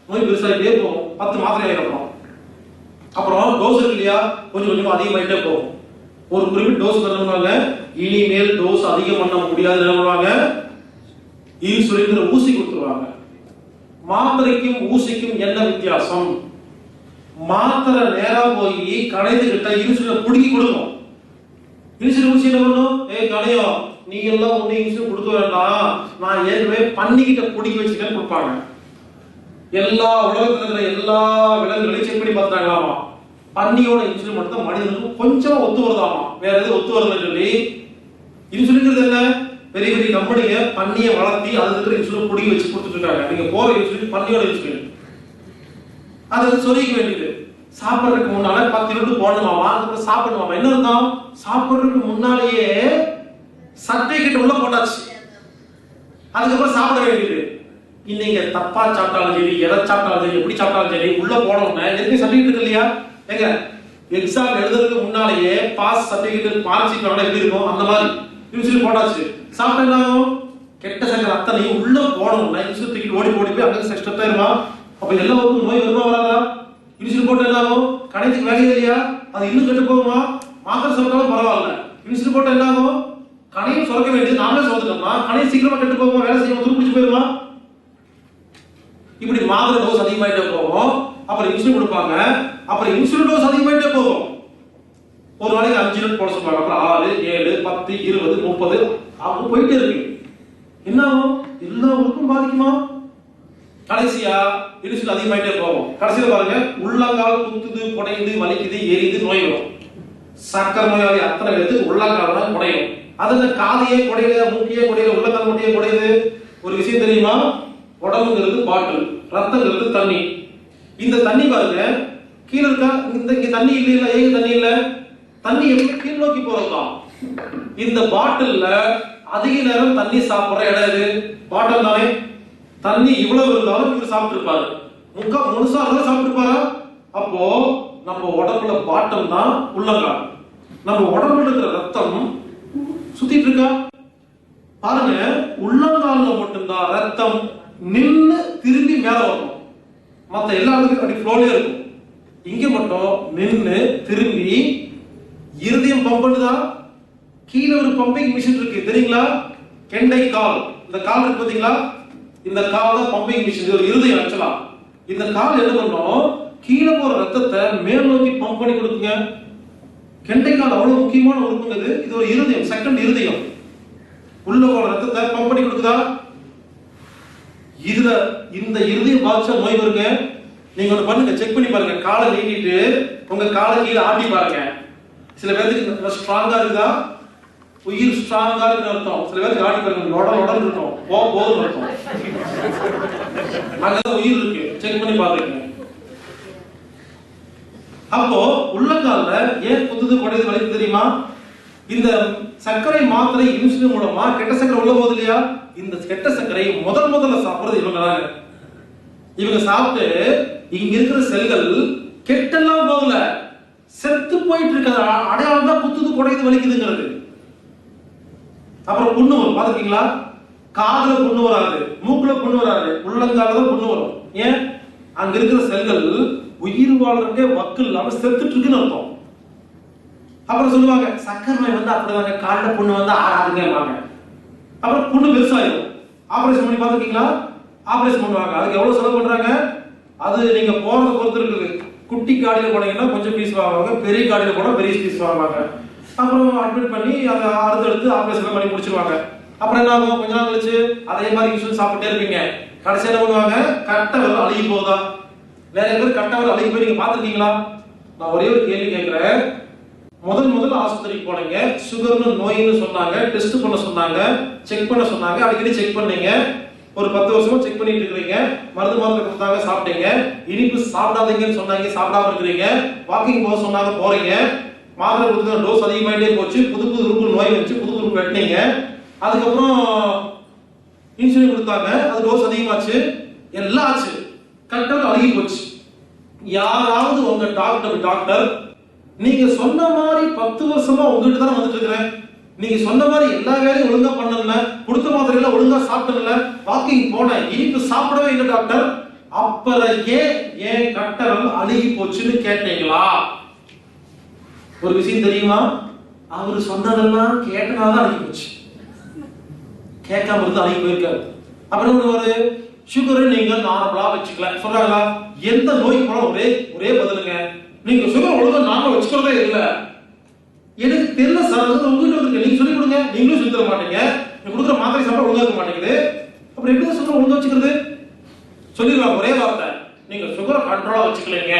நோய் பெருசாகிட்டே போகும். 10 மாத்திரை ஆகிடும். அப்புறம் டோஸ் இருக்கு இல்லையா, கொஞ்சம் கொஞ்சம் அதிகமாயிட்டே போகும். ஒரு குறிப்பிட்ட டோஸ் பண்ணுவாங்க, இனிமேல் டோஸ் அதிகம் பண்ண முடியாது பண்ணுவாங்க, இன்சுலின் ஊசி கொடுத்துருவாங்க. மாத்திரைக்கும் ஊசிக்கும் என்ன வித்தியாசம்? மாத்திரை நேரா போய் கணைதுகிட்ட இன்சுலின் புடுங்கி கொடுக்கும். இன்சுலின் ஊசி என்ன பண்ணும்? கணையம், நீ எல்லாம் ஒண்ணு இன்சுலின் கொடுக்க வேண்டாம், நான் ஏற்கனவே பண்ணிக்கிட்ட புடுங்கி வச்சுக்கன்னு கொடுப்பாங்க. எல்லா உலகத்துல இருக்கிற எல்லா விலங்குகளையும் செக் பண்ணி பார்த்தாங்களாமா, பன்னியோட இன்சுலின் மட்டும் தான் மனிதனுக்கு கொஞ்சம் ஒத்து வருதாமா, வேற எதுவும் ஒத்து வருதுன்னு சொல்லி. இன்சுலின் என்ன? பெரிய பெரிய கம்பெனிங்க பன்னியை வளர்த்தி அதுல இருக்கிற இன்சுலின் புடுங்கி வச்சு கொடுத்துட்டு இருக்காங்க. நீங்க போற இன்சுலின் பன்னியோட இன்சுலின், அது சொல்லிக்க வேண்டியது. சாப்பிட்றதுக்கு முன்னால 10 யூனிட் போடணுமாமா, அதுக்கப்புறம் சாப்பிடணுமாமா. என்ன இருக்கும்? சாப்பிட்றதுக்கு முன்னாலேயே சர்டிபிகேட் உள்ள போட்டாச்சு, அதுக்கப்புறம் சாப்பிட வேண்டியது. இன்னைக்கு தப்பா சாப்பிட்டாலும் சரி, எதை சாப்பிட்டாலும் சரி, எப்படி சாப்பிட்டாலும் சரி, உள்ள போனோம்னா எதுக்கு சர்டிபிகேட் இருக்கு இல்லையா? எங்க எக்ஸாம் எழுதுறதுக்கு முன்னாலேயே பாஸ் சர்டிபிகேட் மார்க்ஷீட் வரணும், எப்படி இருக்கும் அந்த மாதிரி இன்சுலின் போட்டாச்சு. சாப்பிட்டா கெட்ட சக்கரை அத்தனையும் உள்ள போனோம்னா இன்சுலின் தூக்கிட்டு ஓடி போய் அங்கே செக்ஸ்ட் ஆயிருமா? அப்ப எல்லாருக்கும் நோய் வருமா வராதா? இன்சுலின் போட்டு என்ன ஆகும்? கணையத்துக்கு வேலையே இல்லையா, அது இன்னும் கெட்டு போகுமா? மாத்திரை சாப்பிட்டாலும் பரவாயில்ல, இன்சுலின் போட்டு என்ன ஆகும்? கணையம் சுரக்க வேண்டியது நாமளே சுரந்துட்டோம்னா கணையம் சீக்கிரமா கெட்டு போகுமா? வேலை செய்யாம துருப்பிடிச்சு போயிருமா? இப்படி மாத்திரை டோஸ் அதிகமாயிட்டே போகும். அப்புறம் இன்சுலின் கொடுப்பாங்க, அப்புறம் இன்சுலின் டோஸ் அதிகமாயிட்டே போகும். ஒரு நாளைக்கு 5 யூனிட் போட சொல்லுவாங்க, அப்புறம் 6, 7, 10, 20, 30 அவங்க போயிட்டே இருக்கு. என்ன ஆகும்? எல்லா உறுப்பும் பாதிக்குமா? கடைசியா இன்சுலின் அதிகமாயிட்டே போகும். கடைசியில பாருங்க, உள்ளங்கால் குத்துது, குடையுது, வலிக்குது, எரியுது, நோய் வரும். சக்கரை நோயாளி அத்தனை பேருக்கு உள்ளங்கால் தான் குடையும். அது இந்த காதையே குடையில, மூக்கையே குடையில, உள்ளங்கால் மூட்டையே குடையுது. ஒரு விஷயம் தெரியுமா? உடம்புங்கிறது பாட்டில், ரத்தங்கிறது தண்ணி. இந்த தண்ணி பாருங்க கீழே இருக்கா, இங்க தண்ணி இல்ல, ஏன் தண்ணி இல்ல? தண்ணி எப்படி கீழ் நோக்கி போறதுதான். இந்த பாட்டில்ல அதிக நேரம் தண்ணி சாப்பிடுற இடம் இது பாட்டில் தானே. தண்ணி இவ்வளவு இருந்தாலும் இவர் சாப்பிட்டு இருப்பாரு, முழுசா இருந்தாலும் சாப்பிட்டு இருப்பாரா? அப்போ நம்ம உடம்புல பாட்டம் தான் உள்ளங்கால். நம்ம உடம்புல இருக்கிற ரத்தம் சுத்திட்டு இருக்கா பாருங்க. உள்ளங்கால்ல மட்டும்தான் ரத்தம் நின்னு திரும்பி மேல வரணும், மத்த எல்லாத்துக்கும் அப்படி ஃப்ளோலே இருக்கும். இங்க மட்டும் நின்னு திரும்பி இருதயம் பம்ப் பண்ணுதா? கீழே ஒரு பம்பிங் மிஷின் இருக்கு தெரியுங்களா? கெண்டை கால், இந்த கால் இருக்கு பாத்தீங்களா? இந்த கால் தான் பம்பிங் மிஷின், ஒரு இருதயம் ஆக்சுவலா. இந்த கால் என்ன பண்ணும்? கீழே போற ரத்தத்தை மேல் நோக்கி பம்ப் பண்ணி கொடுக்குங்க. கெண்டைக்கால் அவ்வளவு முக்கியமான உறுப்புங்கிறது. இது ஒரு இருதயம், செகண்ட் இருதயம். உள்ள போன ரத்தத்தை பம்ப் பண்ணி கொடுக்குதா? இதுல இந்த இருதயம் பாதிச்சா நோய் வருங்க. நீங்க ஒண்ணு பண்ணுங்க, செக் பண்ணி பாருங்க. காலை நீட்டிட்டு உங்க காலை கீழே ஆட்டி பாருங்க. சில பேருக்கு ஸ்ட்ராங்கா இருக்குதா? உயிர் ஸ்ட்ராங்கா இருக்குன்னு அர்த்தம். சில பேருக்கு ஆட்டி பாருங்க, உடல் இருக்கும், போதும் அர்த்தம். அங்கதான் உயிர் இருக்கு, செக் பண்ணி பாருங்க. அப்போ உள்ளங்கால்ல ஏன் குத்துது குடையுது வலிக்கு தெரியுமா? இந்த சர்க்கரை மாத்திரை இன்சுலின் மூலமா கெட்ட சர்க்கரை உள்ள போகுது இல்லையா? இந்த கெட்ட சர்க்கரை முதல்ல சாப்பிடுறது இவங்க தாங்க. இவங்க சாப்பிட்டு இங்க இருக்கிற செல்கள் கெட்டெல்லாம் போகல, செத்து போயிட்டு இருக்கிற அடையாளம் தான் குத்துது குடையுது வலிக்குதுங்கிறது. அப்புறம் புண்ணு வரும், பாத்துக்கீங்களா? காதுல புண்ணு வராது, மூக்குல புண்ணு வராது, உள்ளங்கால தான் புண்ணு வரும். ஏன்? அங்க இருக்கிற செல்கள் உயிர் வாழ்றதே வக்கு இல்லாம செத்துட்டு இருக்குன்னு அர்த்தம். அப்புறம் சொல்லுவாங்க சக்கரை நோய் வந்து அப்படிதாங்க, கால்ல புண்ணு வந்து ஆறாதுங்க. அப்புறம் புண்ணு பெருசாயிரும். ஆபரேஷன் பண்ணி பாத்துக்கீங்களா? ஆபரேஷன் பண்ணுவாங்க. அதுக்கு எவ்வளவு செலவு பண்றாங்க? அது நீங்க போறத பொறுத்து இருக்குது. குட்டி காடியில போனீங்கன்னா கொஞ்சம் பீஸ் வாங்குவாங்க, பெரிய காடியில போனா பெரிய பீஸ் வாங்குவாங்க. அப்புறம் அட்மிட் பண்ணி அதை அறுத்து ஆபரேஷன் பண்ணி முடிச்சிருவாங்க. அப்புறம் என்ன ஆகும்? கொஞ்ச நாள் கழிச்சு அதே மாதிரி இன்சூரன்ஸ் சாப்பிட்டே இருப்பீங்க. கடைசி என்ன பண்ணுவாங்க? கட்டை விரல் அழுகி போகுதா? நிறைய பேர் கட்டை விரல் அழுகி போய் நீங்க பாத்துருக்கீங்களா? நான் ஒரே ஒரு கேள்வி கேட்கிறேன். முதல்ல ஆஸ்பத்திரிக்கு போனீங்க, சுகர்னு நோயின்னு சொன்னாங்க, டெஸ்ட் பண்ண சொன்னாங்க, செக் பண்ண சொன்னாங்க, அடிக்கடி செக் பண்ணீங்க. ஒரு 10 வருஷமா செக் பண்ணிட்டு இருக்கீங்க. மருந்து மாத்திரை கொடுத்தாங்க, சாப்பிட்டீங்க. இனிப்பு சாப்பிடாதீங்கன்னு சொன்னாங்க, சாப்பிடாம இருக்கிறீங்க. வாக்கிங் போக சொன்னாங்க, போறீங்க. மாத்திரை கொடுத்த டோஸ் அதிகமாயிட்டே போச்சு. புது உறுப்பு நோய் வந்துச்சு, புது உறுப்பு வெட்டினீங்க. அதுக்கப்புறம் இன்சுலின் கொடுத்தாங்க, அது டோஸ் அதிகமாச்சு, எல்லாம் ஆச்சு. கட்டல் அழுகி போச்சு. யாராவது உங்க டாக்டர் நீங்க சொன்ன மாதிரி 10 வருஷமா உங்ககிட்ட தான் வந்துட்டு இருக்கிறேன், நீங்க சொன்ன மாதிரி எல்லா வேலையும் ஒழுங்கா பண்ணல, கொடுத்த மாத்திரை எல்லாம் ஒழுங்கா சாப்பிடல, வாக்கிங் போன, இனிப்பு சாப்பிடவே இல்லை டாக்டர், அப்புறம் ஏன் கட்டல் அழுகி போச்சுன்னு கேட்டீங்களா? ஒரு விஷயம் தெரியுமா? அவரு சொன்னதெல்லாம் கேட்டனாதான் அழுகி போச்சு, கேட்காம இருந்து அழுகி போயிருக்காரு. அப்புறம் ஒரு சுகர் நீங்க நார்மலா வச்சுக்கல சொல்றாங்களா? எந்த நோய்க்கு போனா ஒரே பதிலுங்க, நீங்க சுகர் ஒழுங்கா நார்மலா வச்சுக்கிறதே இல்ல. எனக்கு தெரியல சார், உங்ககிட்ட இருக்கு, நீங்க சொல்லி கொடுங்க. நீங்களும் சொல்லி தர மாட்டீங்க, நீங்க கொடுக்குற மாத்திரை சாப்பிட ஒழுங்கா இருக்க மாட்டேங்குது. அப்புறம் எப்படி சுகர் ஒழுங்கா வச்சுக்கிறது? சொல்லிடுவாங்க ஒரே வார்த்தை, நீங்க சுகரை கண்ட்ரோலா வச்சுக்கலீங்க.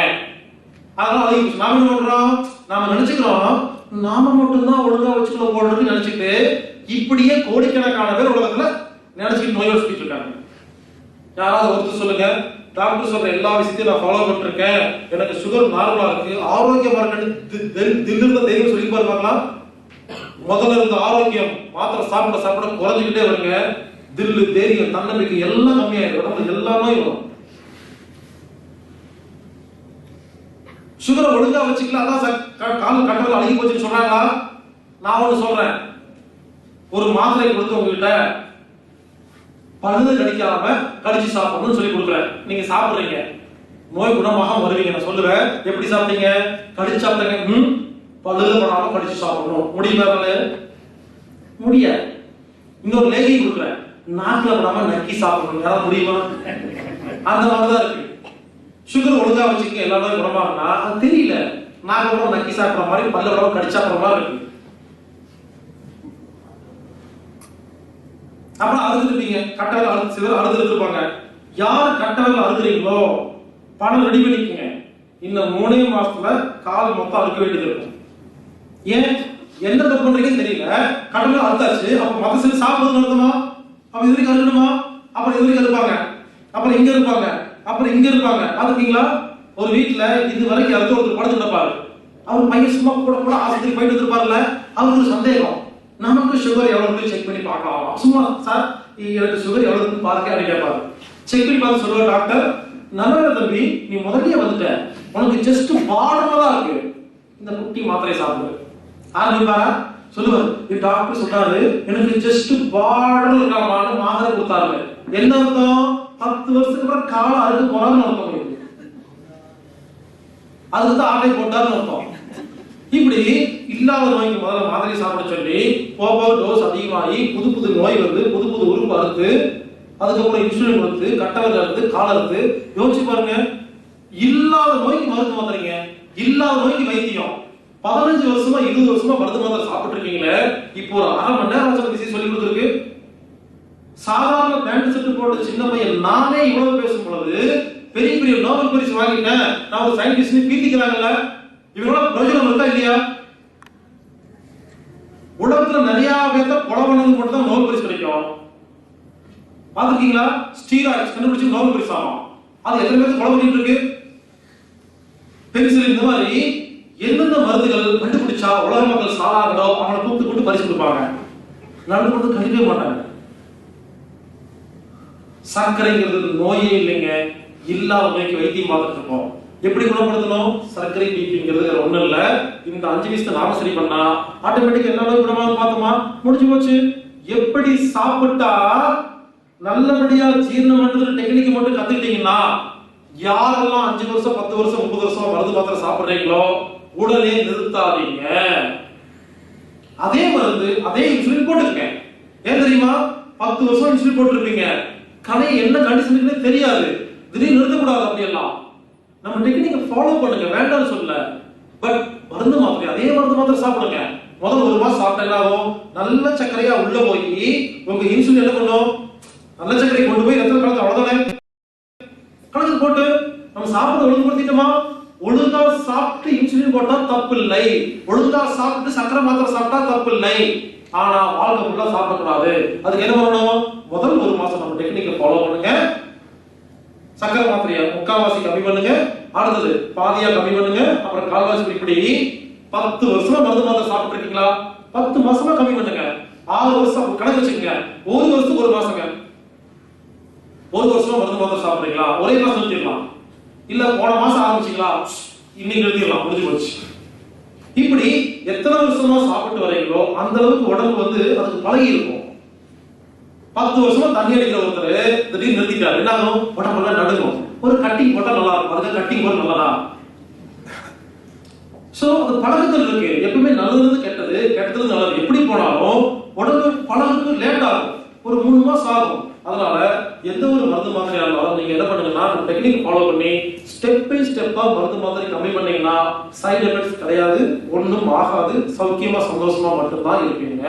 அதனால அது நாம என்ன பண்றோம்? நாம நினைச்சுக்கிறோம் நாம மட்டும்தான் ஒழுங்கா வச்சுக்கணும் போடுறதுன்னு நினைச்சுட்டு இப்படியே கோடிக்கணக்கான பேர் உலகத்துல நினைச்சுட்டு நோய் வச்சுட்டு இருக்காங்க. யாராவது ஒருத்தர் சொல்லுங்க, டாக்டர் சொல்ற எல்லா விஷயத்தையும் நான் ஃபாலோ பண்ணிருக்கேன், எனக்கு சுகர் நார்மலா இருக்கு, ஆரோக்கியமா இருக்குன்னு தைரியம் சொல்லி பாருங்களா? முதல்ல இருந்த ஆரோக்கியம் மாத்திரை சாப்பிட குறைஞ்சுக்கிட்டே வருங்க. தில்லு, தைரியம், தன்னம்பிக்கை எல்லாம் கம்மியாயிடும். உடம்புல எல்லாமே வரும். சுகரை ஒழுங்கா வச்சுக்கல, அதான் கால் கட்டல அழுகி போச்சுன்னு சொல்றாங்களா? நான் ஒண்ணு சொல்றேன், ஒரு மாத்திரை கொடுத்து உங்ககிட்ட பழுது கடிக்காம கடிச்சு சாப்பிடணும்னு சொல்லி கொடுக்குறேன். நீங்க சாப்பிடுறீங்க, நோய் குணமாக வருவீங்க. நான் சொல்லுவேன், எப்படி சாப்பிட்டீங்க? கடிச்சு சாப்பிட்டீங்க. பழுது படாம கடிச்சு சாப்பிடணும். முடியுமா? முடியாது. இன்னொரு லேகி கொடுக்குறேன், நாக்குல படாம நக்கி சாப்பிடணும். யாராவது முடியுமா? அந்த மாதிரிதான் இருக்கு. சுகர் ஒழுங்கா வச்சுக்க எல்லா நோயும் குணமாகனா அது தெரியல. நாக்கு படம் நக்கி சாப்பிடுற மாதிரி, பல்ல படம் கடிச்சு சாப்பிடுற மாதிரி இருக்கு. அப்புறம் அழுதுருப்பீங்க, கட்டவர்கள் சிலர் அழுதுருப்பாங்க. யார் கட்டவர்கள் அழுதுறீங்களோ பணம் ரெடி பண்ணிக்கங்க. இன்னும் 3 மாசத்துல கால் மொத்தம் அழுக்க வேண்டியது இருக்கும். ஏன் என்ன தப்பு பண்றீங்கன்னு தெரியல. கடவுள் அழுத்தாச்சு, அப்ப மத்த சில சாப்பிடுறது நடத்துமா? அப்ப இது வரைக்கும் அழுகணுமா? அப்புறம் இது வரைக்கும் இருப்பாங்க, அப்புறம் இங்க இருப்பாங்க, அப்புறம் இங்க இருப்பாங்க. பாத்துக்கீங்களா? ஒரு வீட்டுல இது வரைக்கும் அடுத்த ஒருத்தர் படுத்து கிடப்பாரு. அவர் பையன் சும்மா கூட ஆஸ்பத்திரி போயிட்டு வந்துருப்பாருல்ல, அவருக்கு ஒரு சந்தேகம், நமக்கு சுகர் எவ்வளவு செக் பண்ணி பார்க்கலாம். சும்மா சார் எனக்கு சுகர் எவ்வளவு பாருங்க அப்படின்னு கேட்பாரு. செக் பண்ணி பார்த்து சொல்லுவார், டாக்டர் நல்ல தம்பி, நீ முதல்லயே வந்துட்ட, உனக்கு ஜஸ்ட் பார்டர்ல தான் இருக்கு, இந்த குட்டி மாத்திரை சாப்பிடு. ஆரம்பிப்பாரா? சொல்லுவார், டாக்டர் சொன்னாரு எனக்கு ஜஸ்ட் பார்டர்ல இருக்காமான்னு மாத்திரை கொடுத்தாரு. என்ன அர்த்தம்? 10 வருஷத்துக்கு அப்புறம் காலம் அறுக்க போறான்னு அர்த்தம். அதுக்கு தான் ஆட்டை போட்டாருன்னு அர்த்தம். இப்படி இல்லாத நோய்க்கு முதல்ல மாத்திரை சாப்பிட சொல்லி போக டோஸ் அதிகமாகி புது நோய் வந்து புது உறுப்பு அறுத்து, அதுக்கப்புறம் இன்சுலின் கொடுத்து, கட்டவர்கள் அறுத்து, கால் அறுத்து. யோசிச்சு பாருங்க, இல்லாத நோய்க்கு மருந்து மாத்திரைங்க, இல்லாத நோய்க்கு வைத்தியம். 15 வருஷமா 20 வருஷமா மருந்து மாத்திரை சாப்பிட்டு இருக்கீங்களே, இப்போ ஒரு அரை மணி நேரம் விஷயம் சொல்லி கொடுத்துருக்கு. சாதாரண பேண்ட் செட்டு போட்ட சின்ன பையன் நானே இவ்வளவு பேசும் பொழுது பெரிய பெரிய நோபல் பரிசு வாங்கிட்டேன், நான் ஒரு சயின்டிஸ்ட் பீத்திக்கிறாங்கல்ல, இவங்களோட பிரயோஜனம் இருக்கா இல்லையா? உலகத்துல நிறைய பேர்த்த கொலை பண்ணது மட்டும் தான் நோபல் பரிசு கிடைக்கும். பாத்துருக்கீங்களா? ஸ்டீராய்ட்ஸ் கண்டுபிடிச்சு நோபல் பரிசு ஆகும். அது எத்தனை பேருக்கு கொலை பண்ணிட்டு இருக்கு? பென்சில் இந்த மாதிரி எந்தெந்த மருந்துகள் கண்டுபிடிச்சா உலக மக்கள் சாகாங்களோ அவங்களை கூப்பிட்டு கொண்டு பரிசு கொடுப்பாங்க. நடு கொண்டு கண்டிப்பே மாட்டாங்க. சர்க்கரைங்கிறது நோயே இல்லைங்க, இல்லாத நோய்க்கு வைத்தியம் பார்த்துட்டு இருக்கோம். எப்படி குணப்படுத்தணும்? சர்க்கரை பிபிங்கிறது ஒண்ணும் இல்ல. இந்த 5 விஷயத்தை நாம சரி பண்ணா ஆட்டோமேட்டிக்கா என்ன நோய் குணமாகும் பார்த்தோமா, முடிஞ்சு போச்சு. எப்படி சாப்பிட்டா நல்லபடியா ஜீரணம் பண்றது டெக்னிக் மட்டும் கத்துக்கிட்டீங்கன்னா, யாரெல்லாம் 5 வருஷம் 10 வருஷம் 30 வருஷம் மருந்து மாத்திரை சாப்பிடுறீங்களோ உடனே நிறுத்தாதீங்க. அதே மருந்து அதே இன்சுலின் போட்டுருங்க. ஏன் தெரியுமா? 10 வருஷம் இன்சுலின் போட்டுருப்பீங்க, கலை என்ன கண்டிஷனுக்குன்னு தெரியாது. திடீர்னு நிறுத்தக்கூடாது. அப்படியெல்லாம் நம்ம டெக்னிக்கை ஃபாலோ பண்ணுங்க, வேண்டாம்னு சொல்லல. பட் மருந்து மாத்திரை அதே மருந்து மாத்திரை சாப்பிடுங்க. முதல் 1 மாசம் சாப்பிட்டாலும் நல்ல சர்க்கரையா உள்ள போய் உங்க இன்சுலின் என்ன பண்ணும்? நல்ல சர்க்கரை கொண்டு போய் ரத்தத்துல கலந்து அவ்வளவுதானே. கலந்து போட்டு நம்ம சாப்பிட ஒழுங்குபடுத்திட்டோமா? ஒழுங்கா சாப்பிட்டு இன்சுலின் போட்டா தப்பு இல்லை, ஒழுங்கா சாப்பிட்டு சர்க்கரை மாத்திரை சாப்பிட்டா தப்பு இல்லை. ஆனா வாழ்க்கை ஃபுல்லா சாப்பிடக்கூடாது. அதுக்கு என்ன பண்ணணும்? முதல் 1 மாசம் நம்ம டெக்னிக்கை ஃபாலோ பண்ணுங்க. சர்க்கரை மாத்திரையை 3/4 கம்மி பண்ணுங்க, அடுத்தது பாதியா கம்மி பண்ணுங்க, அப்புறம் 1/4. இப்படி 10 வருஷமா மருந்து மாத்திரை சாப்பிட்டு இருக்கீங்களா? 10 மாசமா கம்மி பண்ணுங்க. 6 வருஷம் கணக்கு வச்சுக்கோங்க. 1 வருஷத்துக்கு 1 மாசங்க. 1 வருஷமா மருந்து மாத்திரை சாப்பிடுறீங்களா? ஒரே மாசம் நிறுத்திடலாம். இல்ல போன மாசம் ஆரம்பிச்சீங்களா? இன்னைக்கு நிறுத்திடலாம், முடிஞ்சு போச்சு. இப்படி எத்தனை வருஷமா சாப்பிட்டு வரீங்களோ அந்த அளவுக்கு உடம்பு அதுக்கு பழகி இருக்கும். 10 வருஷமா தண்ணி அடிக்கிற ஒருத்தர் திடீர்னு நிறுத்திட்டாரு, என்ன ஆகும்? உடம்புலாம் நடுங்கும். ஒரு கட்டிங் போட்டா நல்லா இருக்கும், அதுக்கு கட்டிங் போட நல்லதா? சோ அது பழக்கத்தில் இருக்கு. எப்பவுமே நல்லது கெட்டது, கெட்டது நல்லது எப்படி போனாலும் உடம்பு பழகுக்கு லேட் ஆகும், ஒரு 3 மாசம் ஆகும். அதனால எந்த ஒரு மருந்து மாத்திரையா இருந்தாலும் நீங்க என்ன பண்ணுங்கன்னா டெக்னிக் ஃபாலோ பண்ணி ஸ்டெப் பை ஸ்டெப்பா மருந்து மாத்திரை கம்மி பண்ணீங்கன்னா சைடு எஃபெக்ட்ஸ் கிடையாது, ஒண்ணும் ஆகாது, சௌக்கியமா சந்தோஷமா மட்டும்தான் இருப்பீங்க.